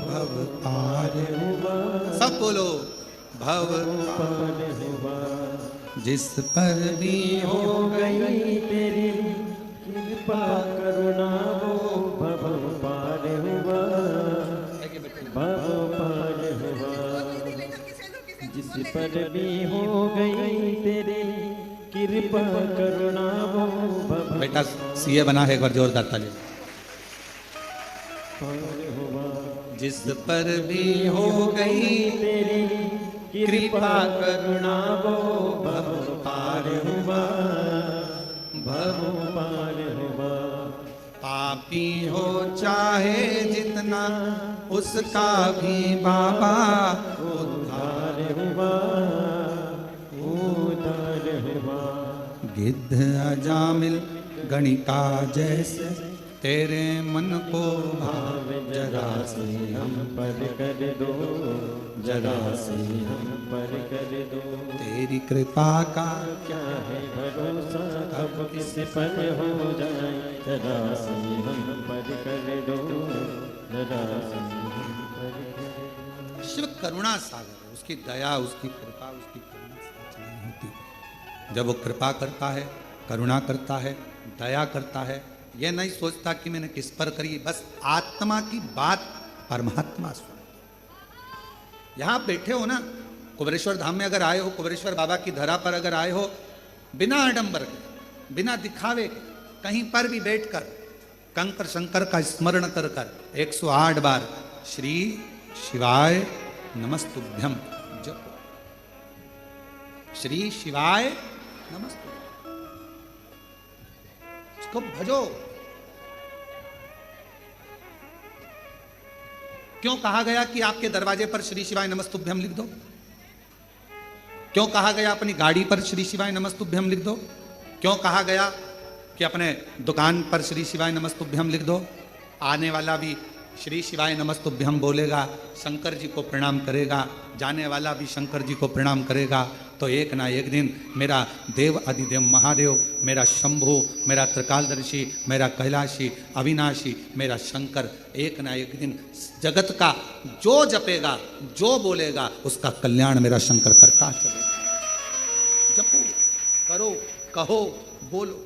भव पार हुआ। सब बोलो भव पार हुआ। जिस पर भी हो गई तेरी
कृपा करुणा वो भव पार हुआ, भव पार हुआ। जिस पर भी हो गई तेरी कृपा करुणा वो भव।
बेटा सीए बना है, एक बार जोरदार ताली। जिस पर भी हो गई
तेरी कृपा करुणा वो भव पार हुआ, भव पार हुआ।
पापी हो चाहे जितना उसका भी बाबा
उद्धार हुआ, उद्धार हुआ।
गिद्ध अजामिल गणिका जैसे तेरे मन को भाव
जरा से हम पर कर दो, जरा से हम पर कर दो।
तेरी कृपा का
क्या है भरोसा, अब किस पर हो जाए, जरा से हम पर कर दो, जरा से हम पर कर दो।
शिव करुणा सागर है, उसकी दया, उसकी कृपा, उसकी करुणा साथ नहीं होती। जब वो कृपा करता है, करुणा करता है, दया करता है, यह नहीं सोचता कि मैंने किस पर करी, बस आत्मा की बात परमात्मा सुन। यहां बैठे हो ना, कुबेरेश्वर धाम में अगर आए हो, कुबेरेश्वर बाबा की धरा पर अगर आए हो, बिना आडंबर के, बिना दिखावे के, कहीं पर भी बैठकर कंकर शंकर का स्मरण कर कर 108 बार श्री शिवाय नमस्तुभ्यम जपो। श्री शिवाय नमस्तुभ्यम, इसको भजो। क्यों कहा गया कि आपके दरवाजे पर श्री शिवाय नमस्तुभ्यम लिख दो? क्यों कहा गया अपनी गाड़ी पर श्री शिवाय नमस्तुभ्यम लिख दो? क्यों कहा गया कि अपने दुकान पर श्री शिवाय नमस्तुभ्यम लिख दो? आने वाला भी श्री शिवाय नमस्तुभ्यम बोलेगा, शंकर जी को प्रणाम करेगा, जाने वाला भी शंकर जी को प्रणाम करेगा, तो एक ना एक दिन मेरा देव अधिदेव महादेव, मेरा शंभु, मेरा त्रिकालदर्शी, मेरा कैलाशी, अविनाशी, मेरा शंकर, एक ना एक दिन जगत का जो जपेगा, जो बोलेगा, उसका कल्याण मेरा शंकर करता चलेगा। जपो, करो, कहो, बोलो।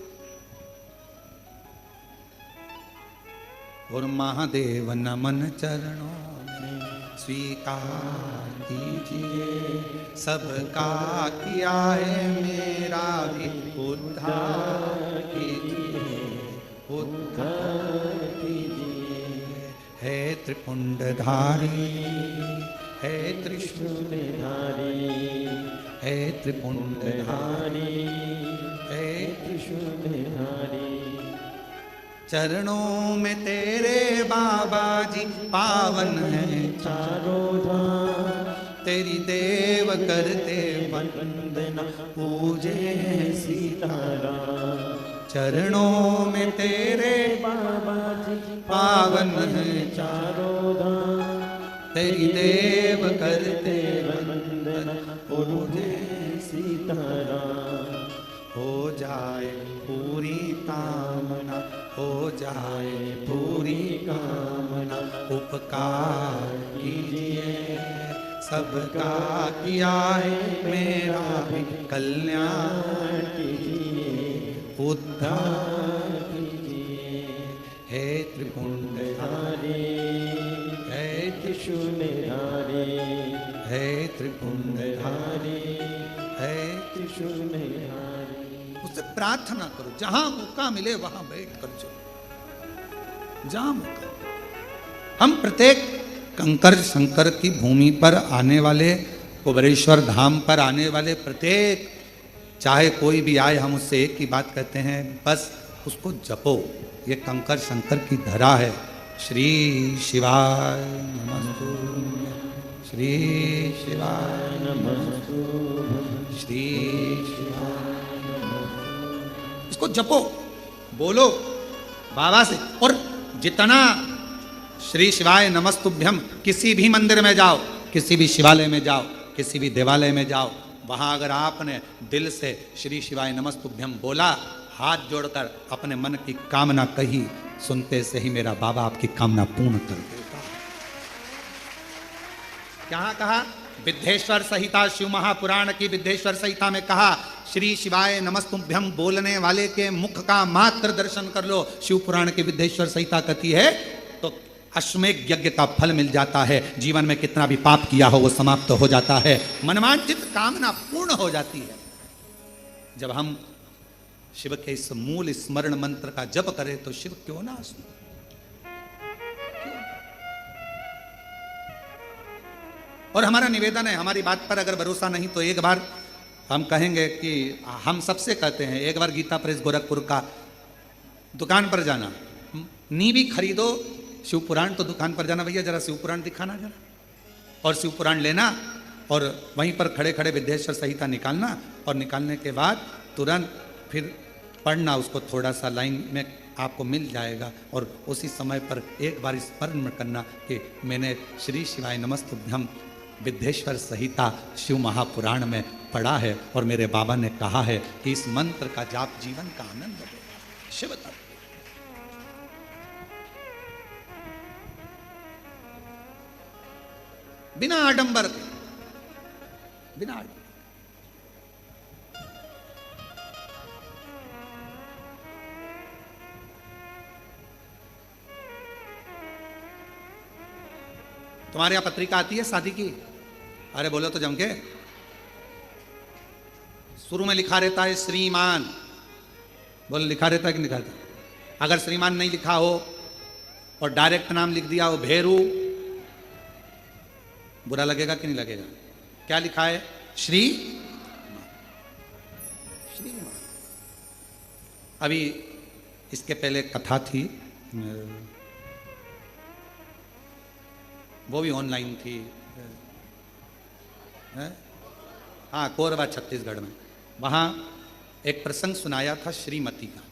और महादेव नमन चरणों में स्वीकार कीजिए, सबका किया है मेरा भी उद्धार कीजिए, उद्धार कीजिए। है त्रिपुंडधारी, है त्रिशूलधारी, है त्रिपुंडधारी, है त्रिशूलधारी। चरणों में तेरे बाबा जी पावन है
चारों धाम,
तेरी देव करते
वंदना पूजे सीताराम।
चरणों में तेरे
बाबा जी
पावन है
चारों धाम,
तेरी देव करते
वंदना पूजे सीताराम।
हो जाए पूरी कामना, हो जाए पूरी कामना, उपकार कीजिए सबका किया है मेरा भी कल्याण कीजिए, उद्धार कीजिए, हे त्रिपुंडधारी, हे
त्रिशूलधारी,
हे त्रिपुंडधारी, हे
त्रिशूलधारी।
उससे प्रार्थना करो, जहां मौका मिले वहां बैठ कर चलो, जहां मौका। हम प्रत्येक कंकर शंकर की भूमि पर आने वाले, कुबेरेश्वर धाम पर आने वाले प्रत्येक, चाहे कोई भी आए, हम उससे एक ही बात कहते हैं, बस उसको जपो। ये कंकर शंकर की धरा है। श्री शिवाय नमस्तुभ्यं, श्री शिवाय नमस्तुभ्यं, श्री शिवाय नमस्तुभ्यं। इसको जपो, बोलो बाबा से। और जितना श्री शिवाय नमस्तुभ्यम, किसी भी मंदिर में जाओ, किसी भी शिवालय में जाओ, किसी भी देवालय में जाओ, वहां अगर आपने दिल से श्री शिवाय नमस्तुभ्यम बोला, हाथ जोड़कर अपने मन की कामना कही, सुनते से ही मेरा बाबा आपकी कामना पूर्ण कर देगा। क्या कहा? विद्धेश्वर संहिता, शिव महापुराण की विद्धेश्वर संहिता में कहा, श्री शिवाय नमस्तुभ्यम बोलने वाले के मुख का मात्र दर्शन कर लो। शिव पुराण की विद्धेश्वर संहिता कहती है तो अश्वमेध यज्ञ का फल मिल जाता है। जीवन में कितना भी पाप किया हो वो समाप्त हो जाता है, मनवांछित कामना पूर्ण हो जाती है। जब हम शिव के इस मूल स्मरण मंत्र का जप करें तो शिव क्यों ना सुने। और हमारा निवेदन है, हमारी बात पर अगर भरोसा नहीं तो एक बार हम कहेंगे कि हम सबसे कहते हैं, एक बार गीता प्रेस गोरखपुर का दुकान पर जाना, नींवी खरीदो, शिव पुराण तो दुकान पर जाना, भैया जरा शिव पुराण दिखाना जरा, और शिव पुराण लेना, और वहीं पर खड़े खड़े विद्धेश्वर संहिता निकालना, और निकालने के बाद तुरंत फिर पढ़ना उसको, थोड़ा सा लाइन में आपको मिल जाएगा। और उसी समय पर एक बार स्मरण करना कि मैंने श्री शिवाय नमस्तुभ्यम विद्धेश्वर संहिता शिव महापुराण में पढ़ा है, और मेरे बाबा ने कहा है कि इस मंत्र का जाप जीवन का आनंद देगा। शिव तत्व बिना आडंबर के, बिना आडंबर। तुम्हारे यहां पत्रिका आती है शादी की? अरे बोलो तो जम के। शुरू में लिखा रहता है श्रीमान, बोलो लिखा रहता है कि नहीं लिखा रहता? अगर श्रीमान नहीं लिखा हो और डायरेक्ट नाम लिख दिया हो भेरू, बुरा लगेगा कि नहीं लगेगा? क्या लिखा है? श्री। अभी इसके पहले कथा थी, वो भी ऑनलाइन थी, हाँ कोरबा छत्तीसगढ़ में। वहाँ एक प्रसंग सुनाया था श्रीमती का,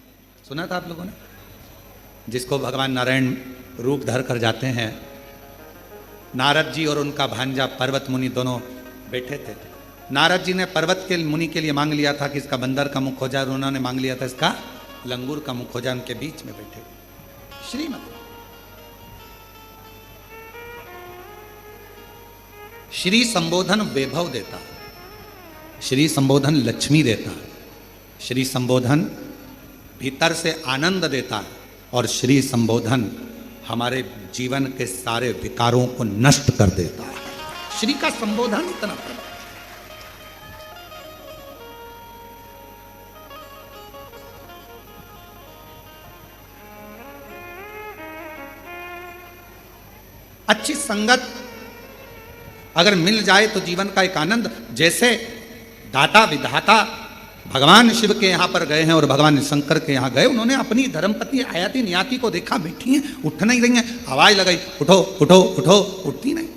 सुना था आप लोगों ने? जिसको भगवान नारायण रूप धर कर जाते हैं। नारद जी और उनका भांजा पर्वत मुनि दोनों बैठे थे। नारद जी ने पर्वत के मुनि के लिए मांग लिया था कि इसका बंदर का मुख हो जाए, और उन्होंने मांग लिया था इसका लंगूर का मुख हो जाए। उनके बीच में बैठे श्रीमती। श्री संबोधन वैभव देता है, श्री संबोधन लक्ष्मी देता है, श्री संबोधन भीतर से आनंद देता है, और श्री संबोधन हमारे जीवन के सारे विकारों को नष्ट कर देता है। श्री का संबोधन इतना प्रबल। अच्छी संगत अगर मिल जाए तो जीवन का एक आनंद। जैसे दाता विधाता भगवान शिव के यहाँ पर गए हैं और भगवान शंकर के यहाँ गए, उन्होंने अपनी धर्मपत्नी आयाति नियाति को देखा, बैठी हैं, उठ नहीं रही हैं, आवाज लगाई उठो उठो उठो, उठती नहीं।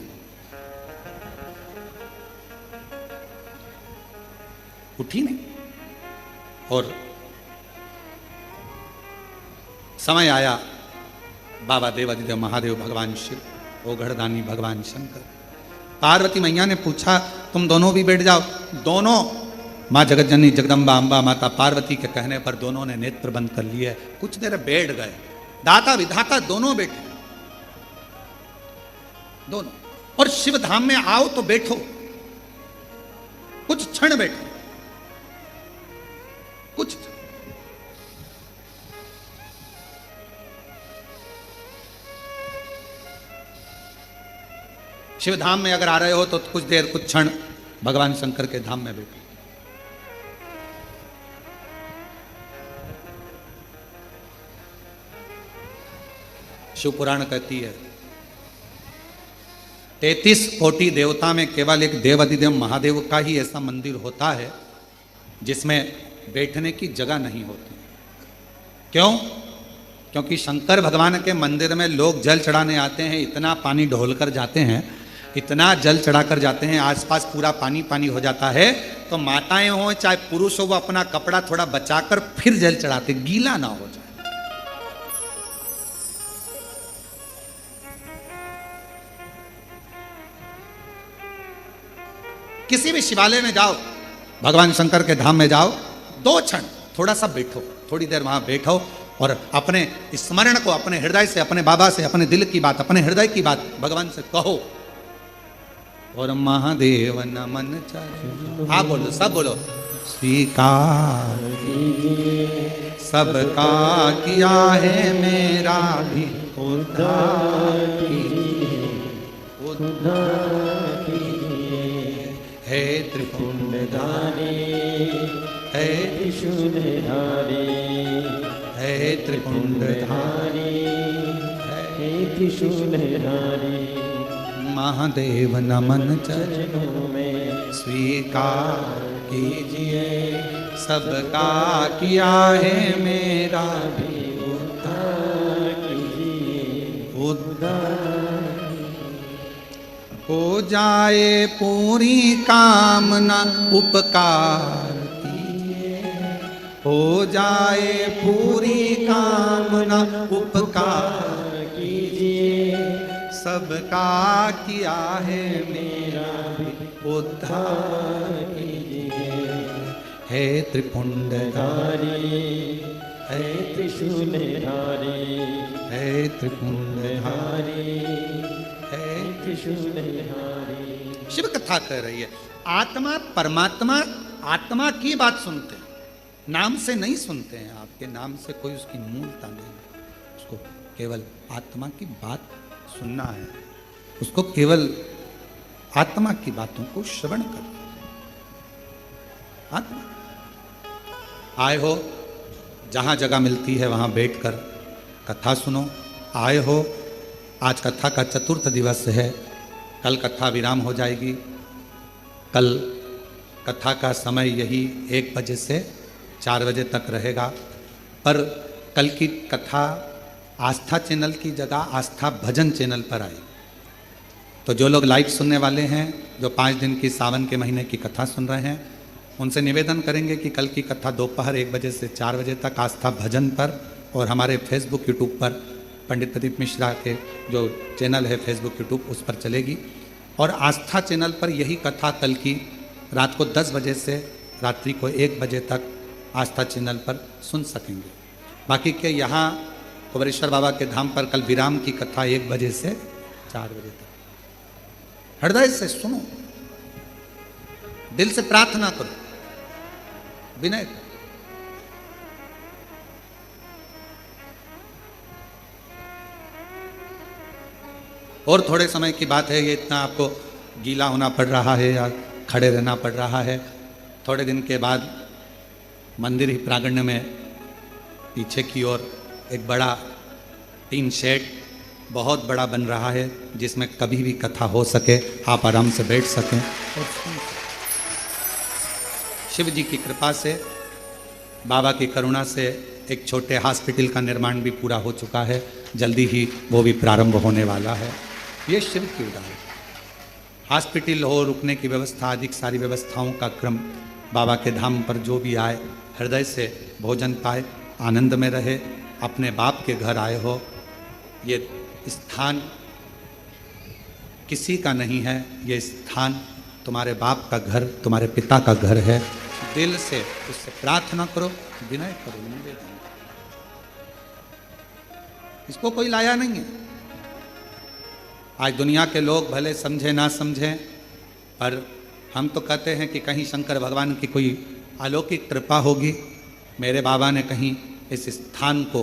उठी नहीं। और समय आया, बाबा देवादिदेव महादेव भगवान शिव, ओघड़दानी भगवान शंकर, पार्वती मैया ने पूछा तुम दोनों भी बैठ जाओ। दोनों, माँ जगतजननी जगदम्बा अम्बा माता पार्वती के कहने पर दोनों ने नेत्र बंद कर लिए, कुछ देर बैठ गए। दाता विधाता दोनों बैठे, दोनों। और शिव धाम में आओ तो बैठो, कुछ क्षण बैठो, कुछ। शिव धाम में अगर आ रहे हो तो कुछ देर कुछ क्षण भगवान शंकर के धाम में बैठो। शिव पुराण कहती है 33 कोटि देवता में केवल एक देव अधिदेव महादेव का ही ऐसा मंदिर होता है जिसमें बैठने की जगह नहीं होती। क्यों? क्योंकि शंकर भगवान के मंदिर में लोग जल चढ़ाने आते हैं, इतना पानी ढोल कर जाते हैं, इतना जल चढ़ा कर जाते हैं, आसपास पूरा पानी पानी हो जाता है। तो माताएं हो चाहे पुरुष हो, वो अपना कपड़ा थोड़ा बचाकर फिर जल चढ़ाते, गीला ना हो जाए। किसी भी शिवालय में जाओ, भगवान शंकर के धाम में जाओ, 2 क्षण थोड़ा सा बैठो, थोड़ी देर वहां बैठो और अपने स्मरण को अपने हृदय से, अपने बाबा से, अपने दिल की बात, अपने हृदय की बात भगवान से कहो। और महादेव नमन चाहे, हाँ बोलो, सब बोलो। स्वीकार सबका किया है मेरा भी उद्धार है त्रिपुंडधारी, है
त्रिशूलधारी,
है त्रिपुंडधारी,
हे त्रिशूलधारी।
महादेव नमन
चरणों में
स्वीकार कीजिए, सबका किया है मेरा भी
उद्धार कीजिए,
उद्धार हो जाए पूरी कामना, उपकार कीजिए, हो जाए पूरी कामना, उपकार कीजिए, सबका किया है मेरा भी उद्धार कीजिए। है त्रिपुंडधारी,
है त्रिशूलधारी,
है त्रिपुंडधारी, है
त्रिशूलधारी।
शिव कथा कह रही है। आत्मा परमात्मा, आत्मा की बात सुनते हैं, नाम से नहीं सुनते हैं। आपके नाम से कोई उसकी मूलता नहीं, उसको केवल आत्मा की बात सुनना है, उसको केवल आत्मा की बातों को श्रवण करना। आत्मा आए हो, जहां जगह मिलती है वहां बैठकर कथा सुनो। आए हो, आज कथा का 4th दिवस है, कल कथा विराम हो जाएगी। कल कथा का समय यही 1 बजे से 4 बजे तक रहेगा। पर कल की कथा आस्था चैनल की जगह आस्था भजन चैनल पर आई। तो जो लोग लाइव सुनने वाले हैं, जो 5 दिन की सावन के महीने की कथा सुन रहे हैं, उनसे निवेदन करेंगे कि कल की कथा दोपहर 1 बजे से 4 बजे तक आस्था भजन पर और हमारे फेसबुक यूट्यूब पर, पंडित प्रदीप मिश्रा के जो चैनल है फेसबुक यूट्यूब, उस पर चलेगी। और आस्था चैनल पर यही कथा कल की रात को 10 बजे से रात्रि को 1 बजे तक आस्था चैनल पर सुन सकेंगे। बाकी के यहाँ कुबेरेश्वर बाबा के धाम पर कल विराम की कथा 1 बजे से 4 बजे तक। हृदय से सुनो, दिल से प्रार्थना करो, विनय करो। और थोड़े समय की बात है, ये इतना आपको गीला होना पड़ रहा है या खड़े रहना पड़ रहा है। थोड़े दिन के बाद मंदिर ही प्रांगण में पीछे की ओर एक बड़ा टीन शेड बहुत बड़ा बन रहा है, जिसमें कभी भी कथा हो सके, आप आराम से बैठ सकें और सुन सकें। शिव जी की कृपा से, बाबा की करुणा से एक छोटे हॉस्पिटल का निर्माण भी पूरा हो चुका है, जल्दी ही वो भी प्रारंभ होने वाला है। ये शिव की उदाहरण, हॉस्पिटल हो, रुकने की व्यवस्था, अधिक सारी व्यवस्थाओं का क्रम। बाबा के धाम पर जो भी आए हृदय से भोजन पाए, आनंद में रहे। अपने बाप के घर आए हो, ये स्थान किसी का नहीं है, ये स्थान तुम्हारे बाप का घर, तुम्हारे पिता का घर है। दिल से उससे प्रार्थना करो, विनय करो, निवेदन। इसको कोई लाया नहीं है। आज दुनिया के लोग भले समझे ना समझें, पर हम तो कहते हैं कि कहीं शंकर भगवान की कोई अलौकिक कृपा होगी। मेरे बाबा ने कहीं इस स्थान को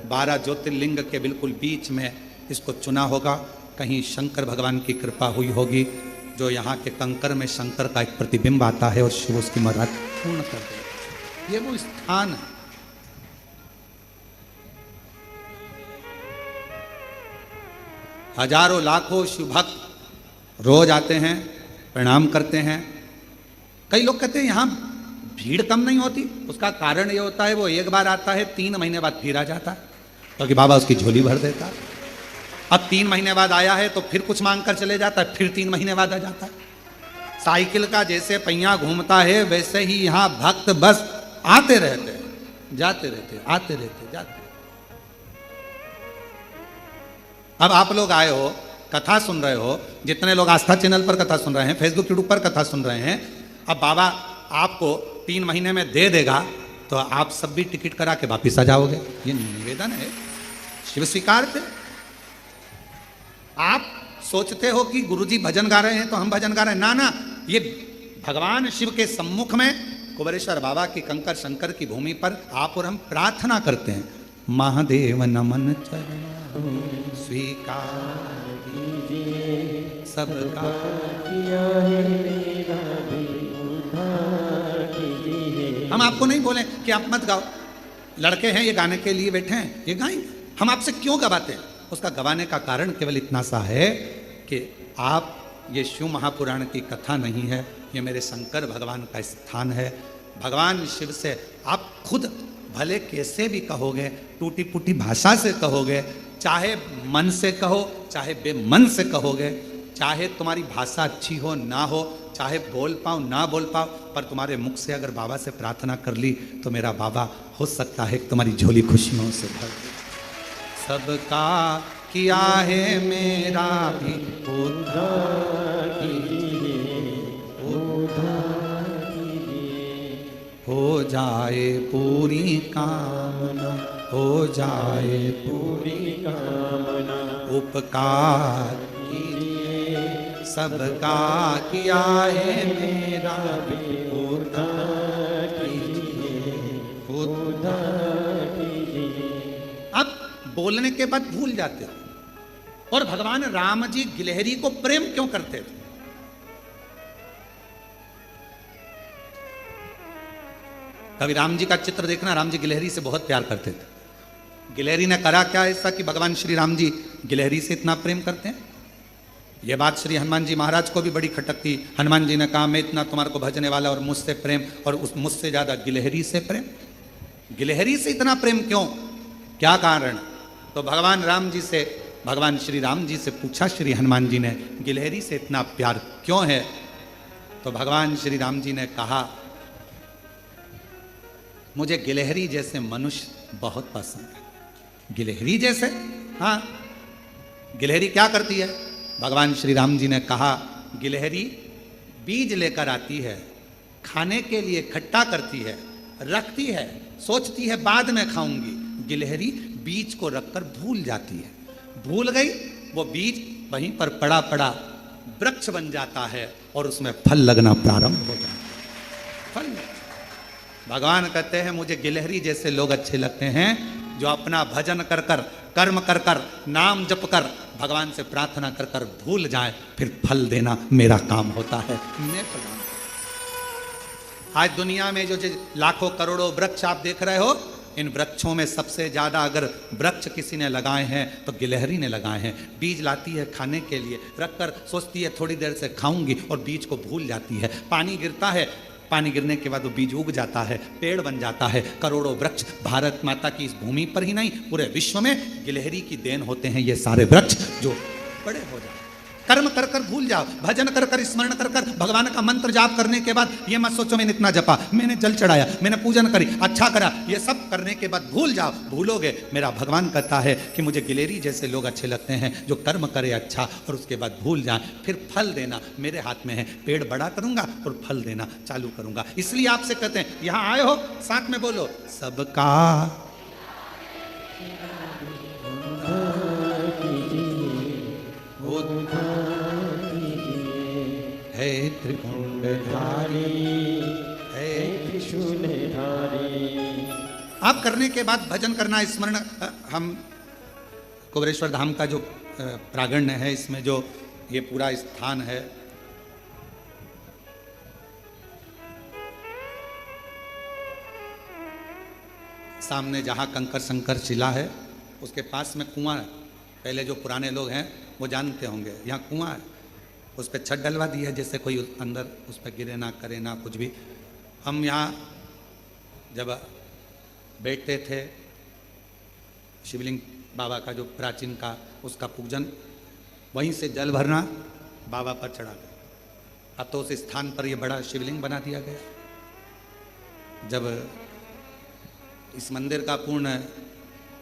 12 ज्योतिर्लिंग के बिल्कुल बीच में इसको चुना होगा, कहीं शंकर भगवान की कृपा हुई होगी, जो यहाँ के कंकर में शंकर का एक प्रतिबिंब आता है और शिव उसकी मराद पूर्ण कर देते। ये वो स्थान है। हजारों लाखों शिव भक्त रोज आते हैं, प्रणाम करते हैं। कई लोग कहते हैं यहाँ भीड़ कम नहीं होती। उसका कारण ये होता है वो एक बार आता है, 3 महीने बाद फिर आ जाता है, क्योंकि बाबा उसकी झोली भर देता है। अब 3 महीने बाद आया है तो फिर कुछ मांग कर चले जाता है, फिर 3 महीने बाद आ जाता है। साइकिल का जैसे पहिया घूमता है वैसे ही यहाँ भक्त बस आते रहते हैं, जाते रहते हैं, आते रहते हैं, जाते रहते हैं। अब आप लोग आए हो, कथा सुन रहे हो, जितने लोग आस्था चैनल पर कथा सुन रहे हैं, फेसबुक यूट्यूब पर कथा सुन रहे हैं, अब बाबा आपको 3 महीने में दे देगा तो आप सब भी टिकट करा के वापिस आ जाओगे। ये निवेदन है, शिव स्वीकार थे। आप सोचते हो कि गुरुजी भजन गा रहे हैं तो हम भजन गा रहे हैं, ना ना, ये भगवान शिव के सम्मुख में कुबेरेश्वर बाबा की कंकर शंकर की भूमि पर आप और हम प्रार्थना करते हैं। महादेव नमन चरण स्वीकार कीजिए, सबका किया है मेरा भी उद्धार कीजिए। हम आपको नहीं बोले कि आप मत गाओ, लड़के हैं ये गाने के लिए बैठे हैं, ये गाएंगे। हम आपसे क्यों गवाते हैं? उसका गवाने का कारण केवल इतना सा है कि आप, ये शिव महापुराण की कथा नहीं है, ये मेरे शंकर भगवान का स्थान है। भगवान शिव से आप खुद भले कैसे भी कहोगे, टूटी फूटी भाषा से कहोगे, चाहे मन से कहो, चाहे बेमन से कहोगे, चाहे तुम्हारी भाषा अच्छी हो ना हो, चाहे बोल पाओ ना बोल पाओ, पर तुम्हारे मुख से अगर बाबा से प्रार्थना कर ली तो मेरा बाबा हो सकता है तुम्हारी झोली खुशियों से भर दे। सबका किया है मेरा भी उद्धार कीजिए, उद्धार कीजिए। हो जाए पूरी कामना, हो जाए पूरी कामना, उपकार कीजिए, सबका किया है मेरा भी उद्धार कीजिए, उद्धार कीजिए। अब बोलने के बाद भूल जाते थे। और भगवान राम जी गिलहरी को प्रेम क्यों करते थे? कभी राम जी का चित्र देखना, राम जी गिलहरी से बहुत प्यार करते थे। गिलहरी ने करा क्या ऐसा कि भगवान श्री राम जी गिलहरी से इतना प्रेम करते हैं? यह बात श्री हनुमान जी महाराज को भी बड़ी खटकती। हनुमान जी ने कहा मैं इतना तुम्हारे को भजने वाला और मुझसे प्रेम, और उस मुझसे ज्यादा गिलहरी से प्रेम। गिलहरी से इतना प्रेम क्यों, क्या कारण? तो भगवान राम जी से, भगवान श्री राम जी से पूछा श्री हनुमान जी ने, गिलहरी से इतना प्यार क्यों है? तो भगवान श्री राम जी ने कहा मुझे गिलहरी जैसे मनुष्य बहुत पसंद है। गिलहरी जैसे? हाँ। गिलहरी क्या करती है? भगवान श्री राम जी ने कहा गिलहरी बीज लेकर आती है, खाने के लिए खट्टा करती है, रखती है, सोचती है बाद में खाऊंगी। गिलहरी बीज को रखकर भूल जाती है, भूल गई, वो बीज वहीं पर पड़ा पड़ा वृक्ष बन जाता है और उसमें फल लगना प्रारंभ हो जाता है। फल। भगवान कहते हैं मुझे गिलहरी जैसे लोग अच्छे लगते हैं जो अपना भजन कर कर, कर्म कर कर, नाम जप कर, भगवान से प्रार्थना कर कर भूल जाए, फिर फल देना मेरा काम होता है। मैं प्रणाम। आज दुनिया में जो लाखों करोड़ों वृक्ष आप देख रहे हो, इन वृक्षों में सबसे ज्यादा अगर वृक्ष किसी ने लगाए हैं तो गिलहरी ने लगाए हैं। बीज लाती है खाने के लिए, रखकर सोचती है थोड़ी देर से खाऊंगी और बीज को भूल जाती है। पानी गिरता है, पानी गिरने के बाद वो बीज उग जाता है, पेड़ बन जाता है। करोड़ों वृक्ष भारत माता की इस भूमि पर ही नहीं पूरे विश्व में गिलहरी की देन होते हैं ये सारे वृक्ष जो बड़े हो जाते हैं। कर्म कर कर भूल जाओ, भजन कर कर, स्मरण कर कर, भगवान का मंत्र जाप करने के बाद ये मत सोचो मैंने इतना जपा, मैंने जल चढ़ाया, मैंने पूजन करी, अच्छा करा, ये सब करने के बाद भूल जाओ। भूलोगे, मेरा भगवान कहता है कि मुझे गिलहरी जैसे लोग अच्छे लगते हैं जो कर्म करे अच्छा और उसके बाद भूल जाए, फिर फल देना मेरे हाथ में है। पेड़ बड़ा करूंगा और फल देना चालू करूंगा। इसलिए आपसे कहते हैं यहां आए हो, साथ में बोलो सबका है त्रिपुंडधारी, है त्रिशूलधारी। आप करने के बाद भजन करना, स्मरण। हम कुबेरेश्वर धाम का जो प्रांगण्य है, इसमें जो ये पूरा स्थान है, सामने जहाँ कंकर शंकर शिला है उसके पास में कुआं है। पहले जो पुराने लोग हैं वो जानते होंगे, यहाँ कुआं है, उस पर छत डलवा दी है, जैसे कोई अंदर उस पर गिरे ना करे ना कुछ भी। हम यहाँ जब बैठते थे, शिवलिंग बाबा का जो प्राचीन का उसका पूजन, वहीं से जल भरना, बाबा पर चढ़ा गया। अब तो उस स्थान पर ये बड़ा शिवलिंग बना दिया गया। जब इस मंदिर का पूर्ण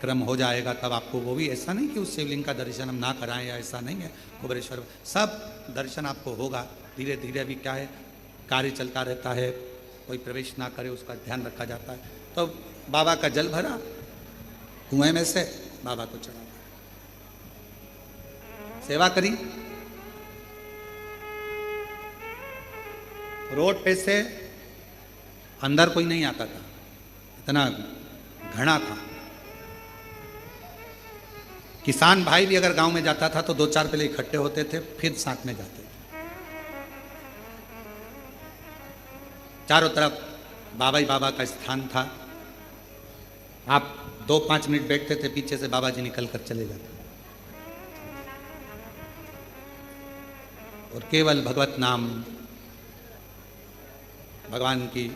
क्रम हो जाएगा तब आपको वो भी, ऐसा नहीं कि उस शिवलिंग का दर्शन हम ना कराएं या ऐसा नहीं है, कुबेरेश्वर सब दर्शन आपको होगा। धीरे धीरे भी क्या है, कार्य चलता रहता है, कोई प्रवेश ना करे उसका ध्यान रखा जाता है। तो बाबा का जल भरा, कुएं में से बाबा को चढ़ा, सेवा करी। रोड पे से अंदर कोई नहीं आता था, इतना घना था। किसान भाई भी अगर गांव में जाता था तो 2-4 पहले इकट्ठे होते थे, फिर साथ में जाते थे। चारों तरफ बाबा ही बाबा का स्थान था। आप 2-5 मिनट बैठते थे, पीछे से बाबा जी निकल कर चले जाते और केवल भगवत नाम, भगवान की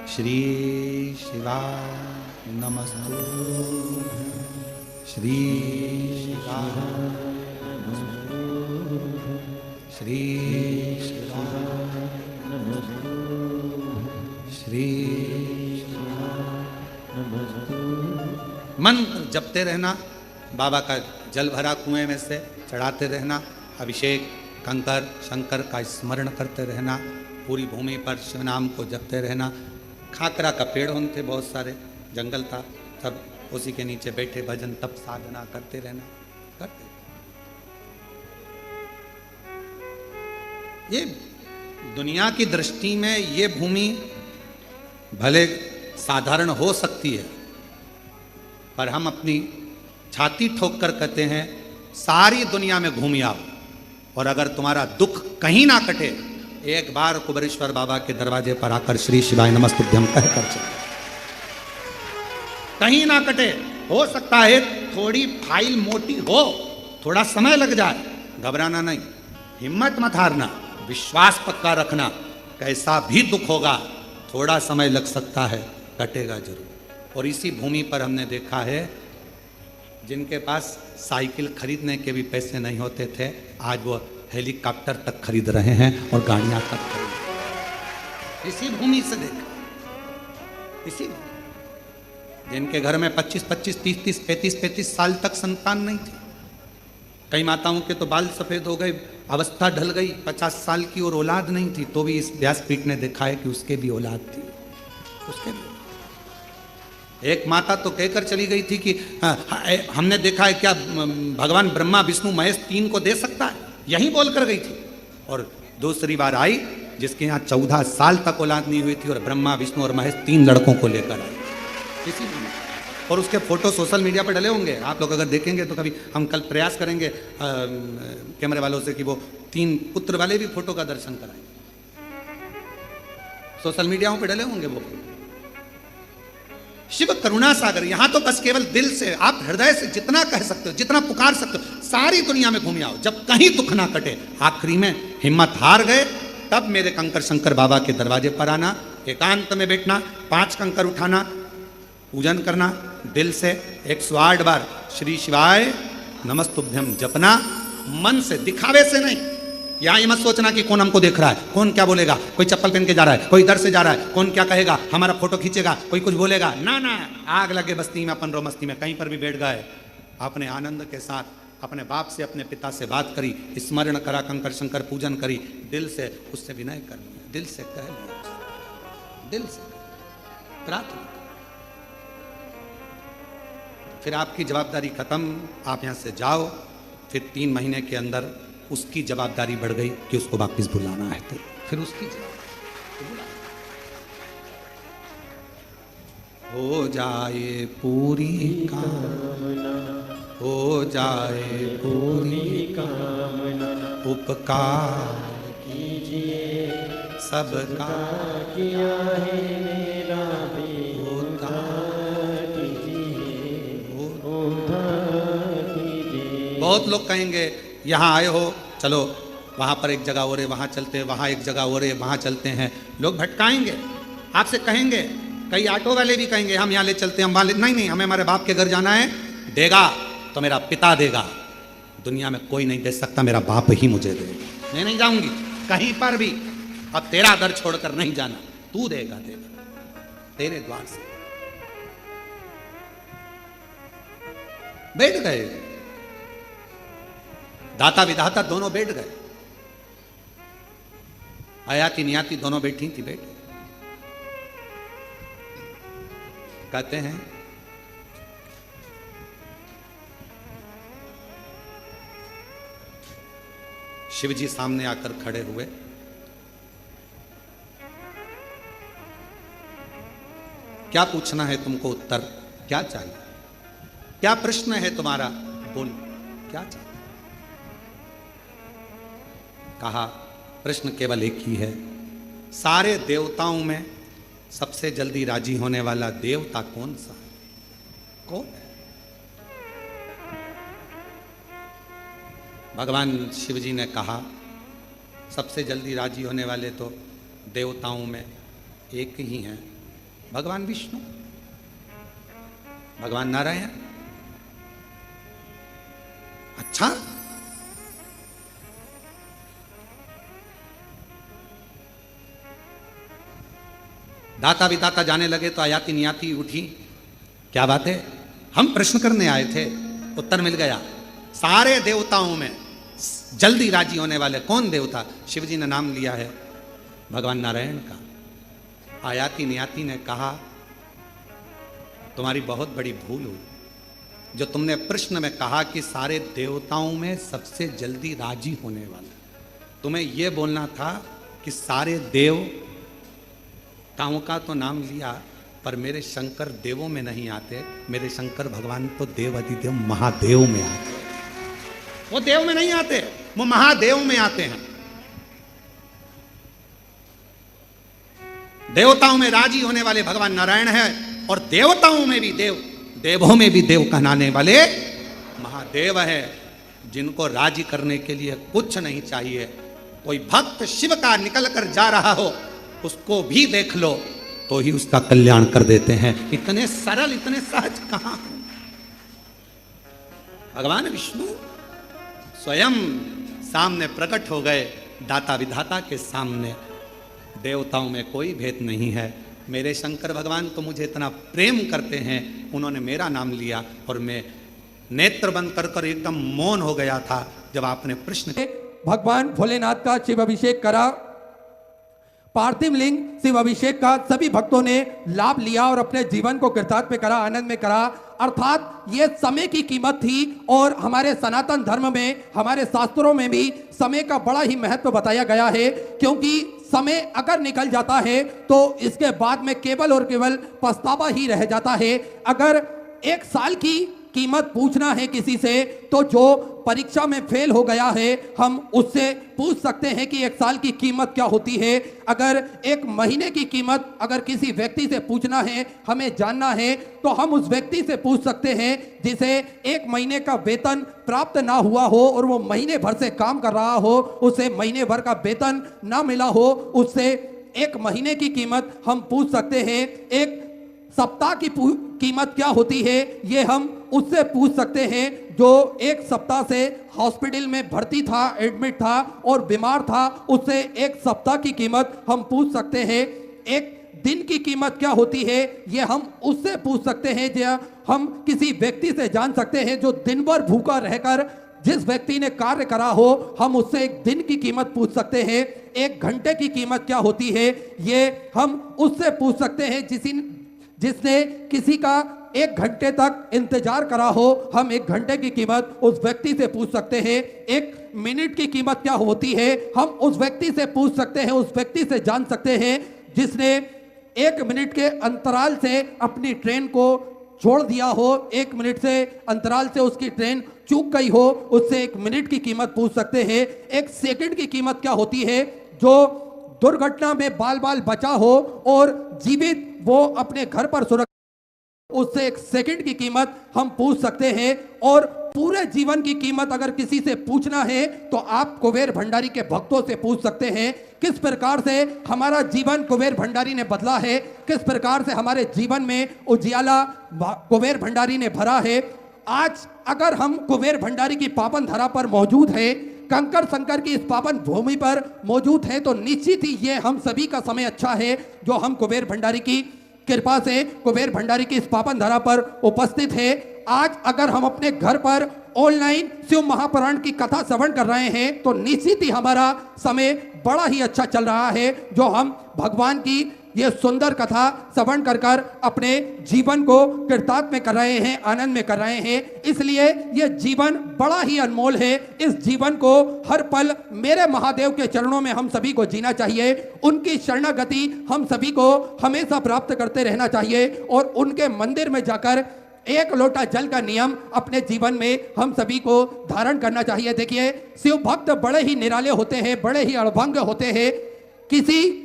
श्री शिवा नमस्तु, श्री शिवा नमस्तु, श्री शिवा नमस्तु, श्री शिवा नमस्तु। मंत्र जपते रहना, बाबा का जल भरा कुएं में से चढ़ाते रहना, अभिषेक कंकर शंकर का स्मरण करते रहना, पूरी भूमि पर शिव नाम को जपते रहना। खाकरा का पेड़ होते बहुत सारे, जंगल था, सब उसी के नीचे बैठे भजन तप साधना करते रहना, करते। ये दुनिया की दृष्टि में ये भूमि भले साधारण हो सकती है, पर हम अपनी छाती ठोक कर कहते हैं सारी दुनिया में घूम आओ, और अगर तुम्हारा दुख कहीं ना कटे, एक बार कुबेरेश्वर बाबा के दरवाजे पर आकर श्री शिवाय नमस्तुभ्यं कहकर चले। कहीं ना कटे, हो सकता है थोड़ी फाइल मोटी हो, थोड़ा समय लग जाए, घबराना नहीं, हिम्मत मत हारना, विश्वास पक्का रखना। कैसा भी दुख होगा, थोड़ा समय लग सकता है, कटेगा जरूर। और इसी भूमि पर हमने देखा है, जिनके पास साइकिल खरीदने के भी पैसे नहीं होते थे, आज वो हेलीकॉप्टर तक खरीद रहे हैं और गाड़ियां तक खरीद। इसी भूमि से देखा, इसी जिनके घर में 25-25, 30-30, 35-35 साल तक संतान नहीं थी। कई माताओं के तो बाल सफेद हो गए, अवस्था ढल गई, 50 साल की और औलाद नहीं थी, तो भी इस व्यासपीठ ने देखा है कि उसके भी औलाद थी, उसके भी। एक माता तो कहकर चली गई थी कि हमने देखा है क्या भगवान ब्रह्मा विष्णु महेश 3 को दे सकता है, यही बोलकर गई थी। और दूसरी बार आई जिसके यहाँ 14 साल तक औलाद नहीं हुई थी, और ब्रह्मा विष्णु और महेश 3 लड़कों को लेकर आई इसी में। और उसके फोटो सोशल मीडिया पर डले होंगे, आप लोग अगर देखेंगे तो कभी हम कल प्रयास करेंगे कैमरे वालों से कि वो 3 पुत्र वाले भी फोटो का दर्शन कराएं। सोशल मीडियाओं पे डले होंगे वो। शिव करुणा सागर, यहां तो बस केवल दिल से, आप हृदय से जितना कह सकते हो, जितना पुकार सकते हो, सारी दुनिया में घूम आओ। जब कहीं दुख ना कटे, आखिरी में हिम्मत हार गए, तब मेरे कंकर शंकर बाबा के दरवाजे पर आना, एकांत में बैठना, 5 कंकर उठाना, पूजन करना, दिल से 108 बार श्री शिवाय नमस्तुभ्यं जपना, मन से, दिखावे से नहीं। यहाँ ये मत सोचना कि कौन हमको देख रहा है, कौन क्या बोलेगा, कोई चप्पल पहन के जा रहा है, कोई इधर से जा रहा है, कौन क्या कहेगा, हमारा फोटो खींचेगा, कोई कुछ बोलेगा, ना ना। आग लगे बस्ती में अपन रो मस्ती में, कहीं पर भी बैठ गए, अपने आनंद के साथ अपने बाप से, अपने पिता से बात करी, स्मरण करा, कंकर शंकर पूजन करी, दिल से उससे विनय कर लिया, दिल से कह लिया, दिल से प्रार्थना। फिर आपकी जवाबदारी खत्म, आप यहाँ से जाओ। फिर 3 महीने के अंदर उसकी जवाबदारी बढ़ गई कि उसको वापस बुलाना है, तो फिर उसकी हो जाए पूरी कामना, हो जाए पूरी
कामना
उपकार
कीजिए
सबका
किया है मेरा भी
उद्धार
कीजिए उद्धार कीजिए।
बहुत लोग कहेंगे यहाँ आए हो चलो वहाँ पर एक जगह और है वहाँ चलते हैं, वहाँ एक जगह और है वहाँ चलते हैं। लोग भटकाएंगे, आपसे कहेंगे, कई ऑटो वाले भी कहेंगे हम यहाँ ले चलते हैं, हम वहाँ ले, नहीं हमें हमारे बाप के घर जाना है, देगा तो मेरा पिता देगा, दुनिया में कोई नहीं दे सकता, मेरा बाप ही मुझे देगा। मैं नहीं जाऊंगी कहीं पर भी, अब तेरा दर छोड़कर नहीं जाना, तू देगा तेरे द्वार से। बैठ गए, दाता विधाता दोनों बैठ गए, आयाति नियाति दोनों बैठी थी, बैठ कहते हैं शिव जी सामने आकर खड़े हुए, क्या पूछना है तुमको, उत्तर क्या चाहिए, क्या प्रश्न है तुम्हारा, बोल क्या चाहिए। कहा प्रश्न केवल एक ही है, सारे देवताओं में सबसे जल्दी राजी होने वाला देवता कौन सा है, कौन है। भगवान शिव जी ने कहा सबसे जल्दी राजी होने वाले तो देवताओं में एक ही हैं, भगवान विष्णु, भगवान नारायण। अच्छा, दाता विदाता जाने लगे तो आयाति नियाति उठी, क्या बात है, हम प्रश्न करने आए थे, उत्तर मिल गया। सारे देवताओं में जल्दी राजी होने वाले कौन देवता, शिव जी ने नाम लिया है भगवान नारायण का। आयाति नियाति ने कहा तुम्हारी बहुत बड़ी भूल हुई, जो तुमने प्रश्न में कहा कि सारे देवताओं में सबसे जल्दी राजी होने वाला, तुम्हें यह बोलना था कि सारे देवताओं का तो नाम लिया, पर मेरे शंकर देवों में नहीं आते, मेरे शंकर भगवान तो देव अधिदेव महादेव में आते, वो देव में नहीं आते, वो महादेव में आते हैं। देवताओं में राजी होने वाले भगवान नारायण है, और देवताओं में भी देव, देवों में भी देव कहलाने वाले महादेव है, जिनको राजी करने के लिए कुछ नहीं चाहिए। कोई भक्त शिव का निकल कर जा रहा हो, उसको भी देख लो तो ही उसका कल्याण कर देते हैं। इतने सरल, इतने सहज कहां हैं भगवान विष्णु, स्वयं सामने प्रकट हो गए, दाता विधाता के सामने। देवताओं में कोई भेद नहीं है, मेरे शंकर भगवान तो मुझे इतना प्रेम करते हैं, उन्होंने मेरा नाम लिया और मैं नेत्र बंद कर कर एकदम मौन हो गया था जब आपने प्रश्न।
भगवान भोलेनाथ का शिव अभिषेक करा, पार्थिव लिंग शिव अभिषेक का सभी भक्तों ने लाभ लिया और अपने जीवन को कृतार्थ में करा, आनंद में करा। अर्थात ये समय की कीमत थी, और हमारे सनातन धर्म में, हमारे शास्त्रों में भी समय का बड़ा ही महत्व बताया गया है, क्योंकि समय अगर निकल जाता है तो इसके बाद में केवल और केवल पछतावा ही रह जाता है। अगर एक साल की कीमत पूछना है किसी से, तो जो परीक्षा में फेल हो गया है हम उससे पूछ सकते हैं कि एक साल की कीमत क्या होती है। अगर एक महीने की कीमत अगर किसी व्यक्ति से पूछना है, हमें जानना है, तो हम उस व्यक्ति से पूछ सकते हैं जिसे एक महीने का वेतन प्राप्त ना हुआ हो और वो महीने भर से काम कर रहा हो, उसे महीने भर का वेतन ना मिला हो, उससे एक महीने की कीमत हम पूछ सकते हैं। एक सप्ताह की कीमत क्या होती है ये हम उससे पूछ सकते हैं जो एक सप्ताह से हॉस्पिटल में भर्ती था, एडमिट था और बीमार था, उससे एक सप्ताह की कीमत हम पूछ सकते हैं। एक दिन की कीमत क्या होती है ये हम उससे पूछ सकते हैं। या हम किसी व्यक्ति से जान सकते हैं जो दिन भर भूखा रहकर जिस व्यक्ति ने कार्य करा हो, हम उससे एक दिन की कीमत पूछ सकते हैं। एक घंटे की कीमत क्या होती है ये हम उससे पूछ सकते हैं जिसने किसी का एक घंटे तक इंतजार करा हो, हम एक घंटे की कीमत उस व्यक्ति से पूछ सकते हैं। एक मिनट की कीमत क्या होती है हम उस व्यक्ति से पूछ सकते हैं, उस व्यक्ति से जान सकते हैं जिसने एक मिनट के अंतराल से अपनी ट्रेन को छोड़ दिया हो, 1 मिनट से अंतराल से उसकी ट्रेन चूक गई हो, उससे 1 मिनट की कीमत पूछ सकते हैं। 1 सेकंड की कीमत क्या होती है? जो दुर्घटना में बाल बाल बचा हो और जीवित वो अपने घर पर सुरक्षित, उससे 1 सेकंड की कीमत हम पूछ सकते हैं। और पूरे जीवन की कीमत अगर किसी से पूछना है तो आप कुबेर भंडारी के भक्तों से पूछ सकते हैं। किस प्रकार से हमारा जीवन कुबेर भंडारी ने बदला है, किस प्रकार से हमारे जीवन में उजियाला कुबेर भंडारी ने भरा है। आज अगर हम कुबेर भंडारी की पावन धरा पर मौजूद है, कंकर शंकर की इस पावन भूमि पर मौजूद है, तो निश्चित ही ये हम सभी का समय अच्छा है जो हम कुबेर भंडारी की कृपा से कुबेर भंडारी की इस पावन धरा पर उपस्थित है। आज अगर हम अपने घर पर ऑनलाइन शिव महापुराण की कथा श्रवण कर रहे हैं तो निश्चित ही हमारा समय बड़ा ही अच्छा चल रहा है, जो हम भगवान की ये सुंदर कथा श्रवण कर कर अपने जीवन को कृतार्थ में कर रहे हैं, आनंद में कर रहे हैं। इसलिए ये जीवन बड़ा ही अनमोल है। इस जीवन को हर पल मेरे महादेव के चरणों में हम सभी को जीना चाहिए। उनकी शरणागति हम सभी को हमेशा प्राप्त करते रहना चाहिए और उनके मंदिर में जाकर 1 लोटा जल का नियम अपने जीवन में हम सभी को धारण करना चाहिए। देखिए, शिव भक्त बड़े ही निराले होते हैं, बड़े ही अड़भंग होते हैं। किसी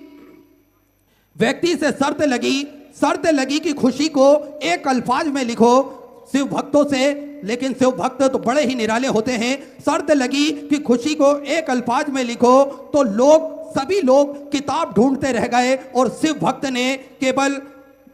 व्यक्ति से शर्त लगी कि खुशी को 1 अल्फाज में लिखो शिव भक्तों से, लेकिन शिव भक्त तो बड़े ही निराले होते हैं। शर्त लगी कि खुशी को 1 अल्फाज में लिखो तो सभी लोग किताब ढूंढते रह गए और शिव भक्त ने केवल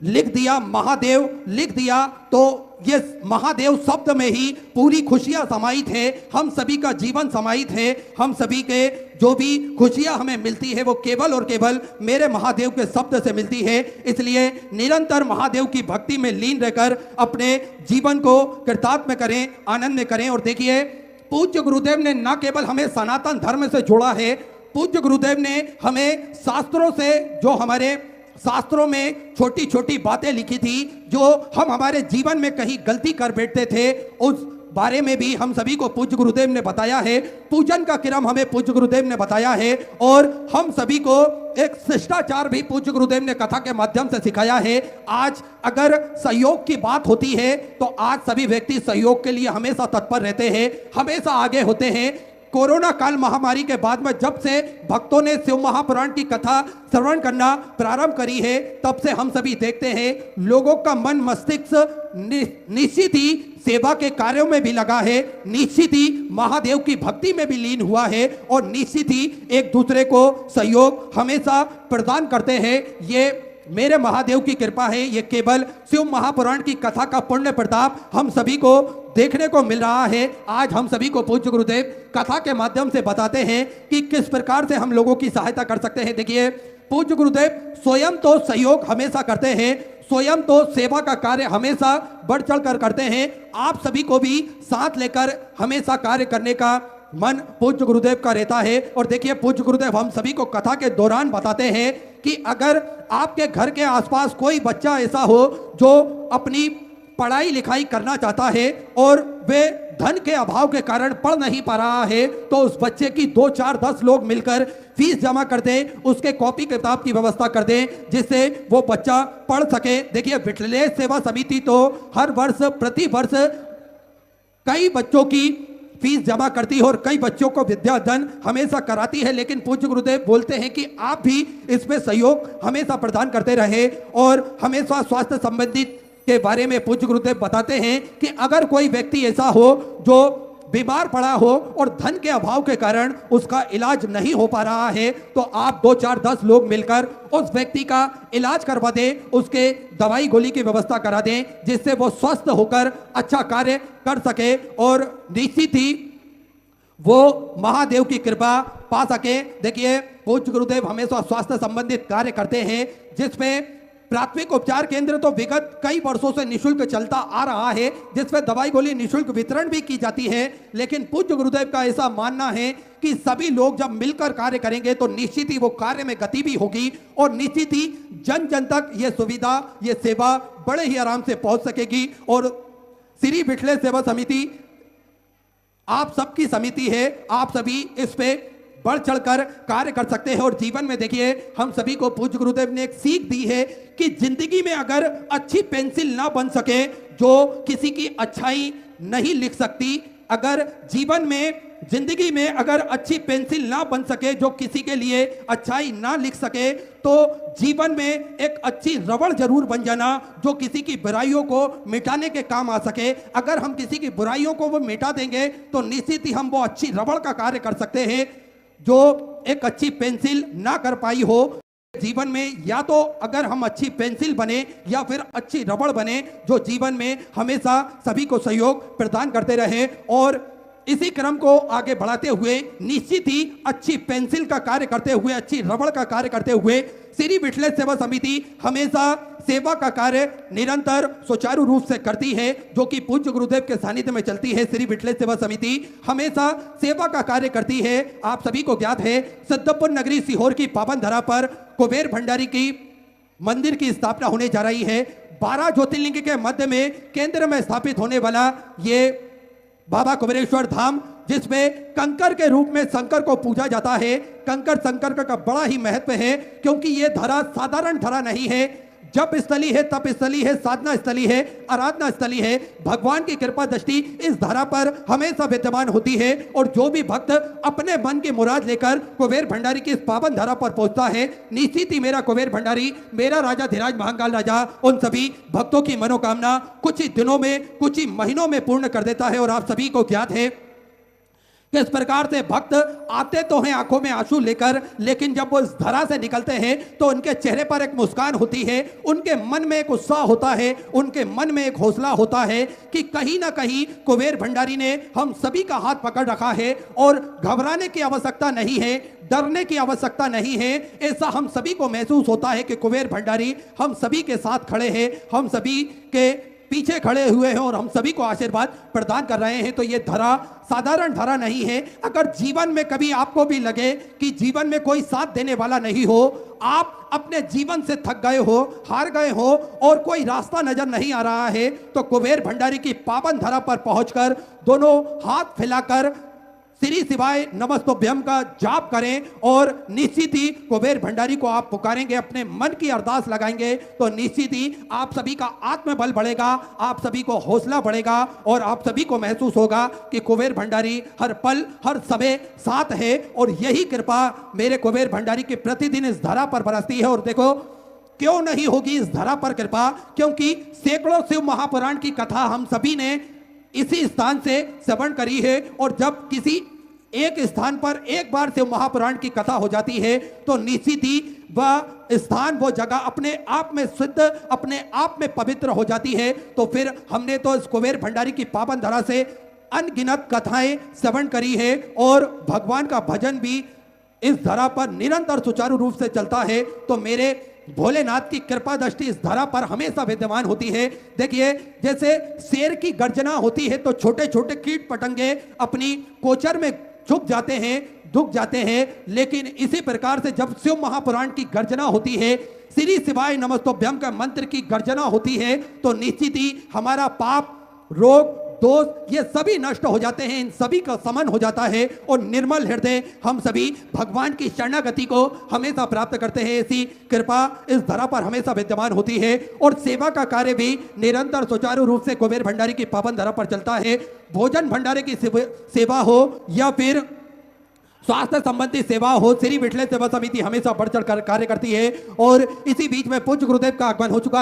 लिख दिया महादेव, लिख दिया। तो ये महादेव शब्द में ही पूरी खुशियां समाहित है, हम सभी का जीवन समाहित है। हम सभी के जो भी खुशियां हमें मिलती है वो केवल और केवल मेरे महादेव के शब्द से मिलती है। इसलिए निरंतर महादेव की भक्ति में लीन रहकर अपने जीवन को कृतार्थ में करें, आनंद में करें। और देखिए, पूज्य गुरुदेव ने न केवल हमें सनातन धर्म से जोड़ा है, पूज्य गुरुदेव ने हमें शास्त्रों से, जो हमारे शास्त्रों में छोटी छोटी बातें लिखी थी, जो हम हमारे जीवन में कहीं गलती कर बैठते थे, उस बारे में भी हम सभी को पूज्य गुरुदेव ने बताया है। पूजन का क्रम हमें पूज्य गुरुदेव ने बताया है और हम सभी को एक शिष्टाचार भी पूज्य गुरुदेव ने कथा के माध्यम से सिखाया है। आज अगर सहयोग की बात होती है तो आज सभी व्यक्ति सहयोग के लिए हमेशा तत्पर रहते हैं, हमेशा आगे होते हैं। कोरोना काल महामारी के बाद में जब से भक्तों ने शिव महापुराण की कथा श्रवण करना प्रारंभ करी है, तब से हम सभी देखते हैं लोगों का मन मस्तिष्क निश्चित ही सेवा के कार्यों में भी लगा है, निश्चित ही महादेव की भक्ति में भी लीन हुआ है और निश्चित ही एक दूसरे को सहयोग हमेशा प्रदान करते हैं। ये मेरे महादेव की कृपा है। ये केवल शिव महापुराण की कथा का पुण्य प्रताप हम सभी को देखने को मिल रहा है। आज हम सभी को पूज्य गुरुदेव कथा के माध्यम से बताते हैं कि किस प्रकार से हम लोगों की सहायता कर सकते हैं। देखिए, पूज्य गुरुदेव स्वयं तो सहयोग हमेशा करते हैं, स्वयं तो सेवा का कार्य हमेशा बढ़ चढ़ कर करते हैं। आप सभी को भी साथ लेकर हमेशा कार्य करने का मन पूज्य गुरुदेव का रहता है। और देखिए, पूज्य गुरुदेव हम सभी को कथा के दौरान बताते हैं कि अगर आपके घर के आसपास कोई बच्चा ऐसा हो जो अपनी पढ़ाई लिखाई करना चाहता है और वे धन के अभाव के कारण पढ़ नहीं पा रहा है, तो उस बच्चे की 2, 4, 10 लोग मिलकर फीस जमा कर दें, उसके कॉपी किताब की व्यवस्था कर दें, जिससे वो बच्चा पढ़ सके। देखिए, विठलेश सेवा समिति तो हर वर्ष प्रति वर्ष कई बच्चों की फीस जमा करती है और कई बच्चों को विद्यादान हमेशा कराती है। लेकिन पूज्य गुरुदेव बोलते हैं कि आप भी इसमें सहयोग हमेशा प्रदान करते रहे और हमेशा स्वास्थ्य संबंधित के बारे में पूज्य गुरुदेव बताते हैं कि अगर कोई व्यक्ति ऐसा हो जो बीमार पड़ा हो और धन के अभाव के कारण उसका इलाज नहीं हो पा रहा है, तो आप 2, 4, 10 लोग मिलकर उस व्यक्ति का इलाज करवा दें, उसके दवाई गोली की व्यवस्था करा दें, जिससे वो स्वस्थ होकर अच्छा कार्य कर सके और निश्चित ही वो महादेव की कृपा पा सके। देखिए, पूज्य गुरुदेव हमेशा स्वास्थ्य संबंधित कार्य करते हैं, जिसमें प्राथमिक उपचार केंद्र तो विगत कई वर्षों से निशुल्क चलता आ रहा है, जिसमें दवाई गोली निशुल्क वितरण भी की जाती है। लेकिन पूज्य गुरुदेव का ऐसा मानना है कि सभी लोग जब मिलकर कार्य करेंगे तो निश्चित ही वो कार्य में गति भी होगी और निश्चित ही जन जन तक ये सुविधा, ये सेवा बड़े ही आराम से पहुंच सकेगी। और श्री विठलेश सेवा समिति आप सबकी समिति है, आप सभी इस पे बढ़ चढ़कर कार्य कर सकते हैं। और जीवन में देखिए, हम सभी को पूज्य गुरुदेव ने एक सीख दी है कि जिंदगी में अगर अच्छी पेंसिल ना बन सके जो किसी की अच्छाई नहीं लिख सकती, अगर जीवन में जिंदगी में अगर अच्छी पेंसिल ना बन सके जो किसी के लिए अच्छाई ना लिख सके, तो जीवन में एक अच्छी रबड़ जरूर बन जाना जो किसी की बुराइयों को मिटाने के काम आ सके। अगर हम किसी की बुराइयों को वो मिटा देंगे तो निश्चित ही हम वो अच्छी रबड़ का कार्य कर सकते हैं जो एक अच्छी पेंसिल ना कर पाई हो। जीवन में या तो अगर हम अच्छी पेंसिल बने या फिर अच्छी रबड़ बने जो जीवन में हमेशा सभी को सहयोग प्रदान करते रहे। और इसी क्रम को आगे बढ़ाते हुए निश्चित ही अच्छी पेंसिल का कार्य करते हुए, अच्छी रबड़ का कार्य करते हुए श्री विठलेश सेवा समिति हमेशा सेवा का कार्य निरंतर सुचारू रूप से करती है, जो कि पूज्य गुरुदेव के सानिध्य में चलती है। श्री विठलेश सेवा समिति हमेशा सेवा का कार्य करती है। आप सभी को ज्ञात है, सिद्धपुर नगरी सीहोर की पावन धरा पर कुबेर भंडारी की मंदिर की स्थापना होने जा रही है। 12 ज्योतिर्लिंग के मध्य में केंद्र में स्थापित होने वाला ये बाबा कुबेरेश्वर धाम, जिसमें कंकर के रूप में शंकर को पूजा जाता है। कंकर शंकर का बड़ा ही महत्व है, क्योंकि ये धरा साधारण धरा नहीं है। जप स्थली है, तप स्थली है, साधना स्थली है, आराधना स्थली है। भगवान की कृपा दृष्टि इस धरा पर हमेशा विद्यमान होती है। और जो भी भक्त अपने मन की मुराद लेकर कुबेर भंडारी की इस पावन धरा पर पहुंचता है, निश्चित ही मेरा कुबेर भंडारी, मेरा राजा धीराज महाकाल राजा उन सभी भक्तों की मनोकामना कुछ ही दिनों में, कुछ ही महीनों में पूर्ण कर देता है। और आप सभी को ज्ञात है किस प्रकार से भक्त आते तो हैं आंखों में आंसू लेकर, लेकिन जब वो इस धरा से निकलते हैं तो उनके चेहरे पर एक मुस्कान होती है, उनके मन में एक उत्साह होता है, उनके मन में एक हौसला होता है कि कहीं ना कहीं कुबेर भंडारी ने हम सभी का हाथ पकड़ रखा है और घबराने की आवश्यकता नहीं है, डरने की आवश्यकता नहीं है। ऐसा हम सभी को महसूस होता है कि कुबेर भंडारी हम सभी के साथ खड़े हैं, हम सभी के पीछे खड़े हुए हैं और हम सभी को आशीर्वाद प्रदान कर रहे हैं। तो ये धरा साधारण धरा नहीं है। अगर जीवन में कभी आपको भी लगे कि जीवन में कोई साथ देने वाला नहीं हो, आप अपने जीवन से थक गए हो, हार गए हो और कोई रास्ता नजर नहीं आ रहा है, तो कुबेर भंडारी की पावन धरा पर पहुंचकर दोनों हाथ फैलाकर श्री शिवाय नमस्तुभ्यम का जाप करें और निश्चित ही कुबेर भंडारी को आप पुकारेंगे, अपने मन की अरदास लगाएंगे, तो निश्चित ही आप सभी का आत्मबल बढ़ेगा, आप सभी को हौसला बढ़ेगा और आप सभी को महसूस होगा कि कुबेर भंडारी हर पल हर समय साथ है। और यही कृपा मेरे कुबेर भंडारी की प्रतिदिन इस धरा पर बरसती है। और देखो, क्यों नहीं होगी इस धरा पर कृपा, क्योंकि सैकड़ों शिव महापुराण की कथा हम सभी ने इसी स्थान से श्रवण करी है। और जब किसी एक स्थान पर एक बार शिव महापुराण की कथा हो जाती है तो निश्चित ही वह स्थान, वो जगह अपने आप में शुद्ध, अपने आप में पवित्र हो जाती है। तो फिर हमने तो इस कुबेर भंडारी की पावन धरा से अनगिनत कथाएं श्रवण करी है और भगवान का भजन भी इस धरा पर निरंतर सुचारू रूप से चलता है। तो मेरे भोलेनाथ की कृपा दृष्टि इस धरा पर हमेशा विद्यमान होती है। देखिए, जैसे शेर की गर्जना होती है तो छोटे छोटे कीट पतंगे अपनी कोचर में झुक जाते हैं, दुख जाते हैं, लेकिन इसी प्रकार से जब शिव महापुराण की गर्जना होती है, श्री शिवाय नमस्तुभ्यम का मंत्र की गर्जना होती है, तो निश्चित ही हमारा पाप, रोग, दोष ये सभी नष्ट हो जाते हैं, इन सभी का समन हो जाता है और निर्मल हृदय हम सभी भगवान की शरणागति को हमेशा प्राप्त करते हैं। ऐसी कृपा इस धरा पर हमेशा विद्यमान होती है और सेवा का कार्य भी निरंतर सुचारू रूप से कुबेर भंडारी की पावन धरा पर चलता है। भोजन भंडारे की सेवा हो या फिर स्वास्थ्य संबंधी सेवा हो, श्री विठलेश सेवा समिति हमेशा बढ़ चढ़ कर कार्य करती है। और इसी बीच में पूज्य गुरुदेव का आगमन हो चुका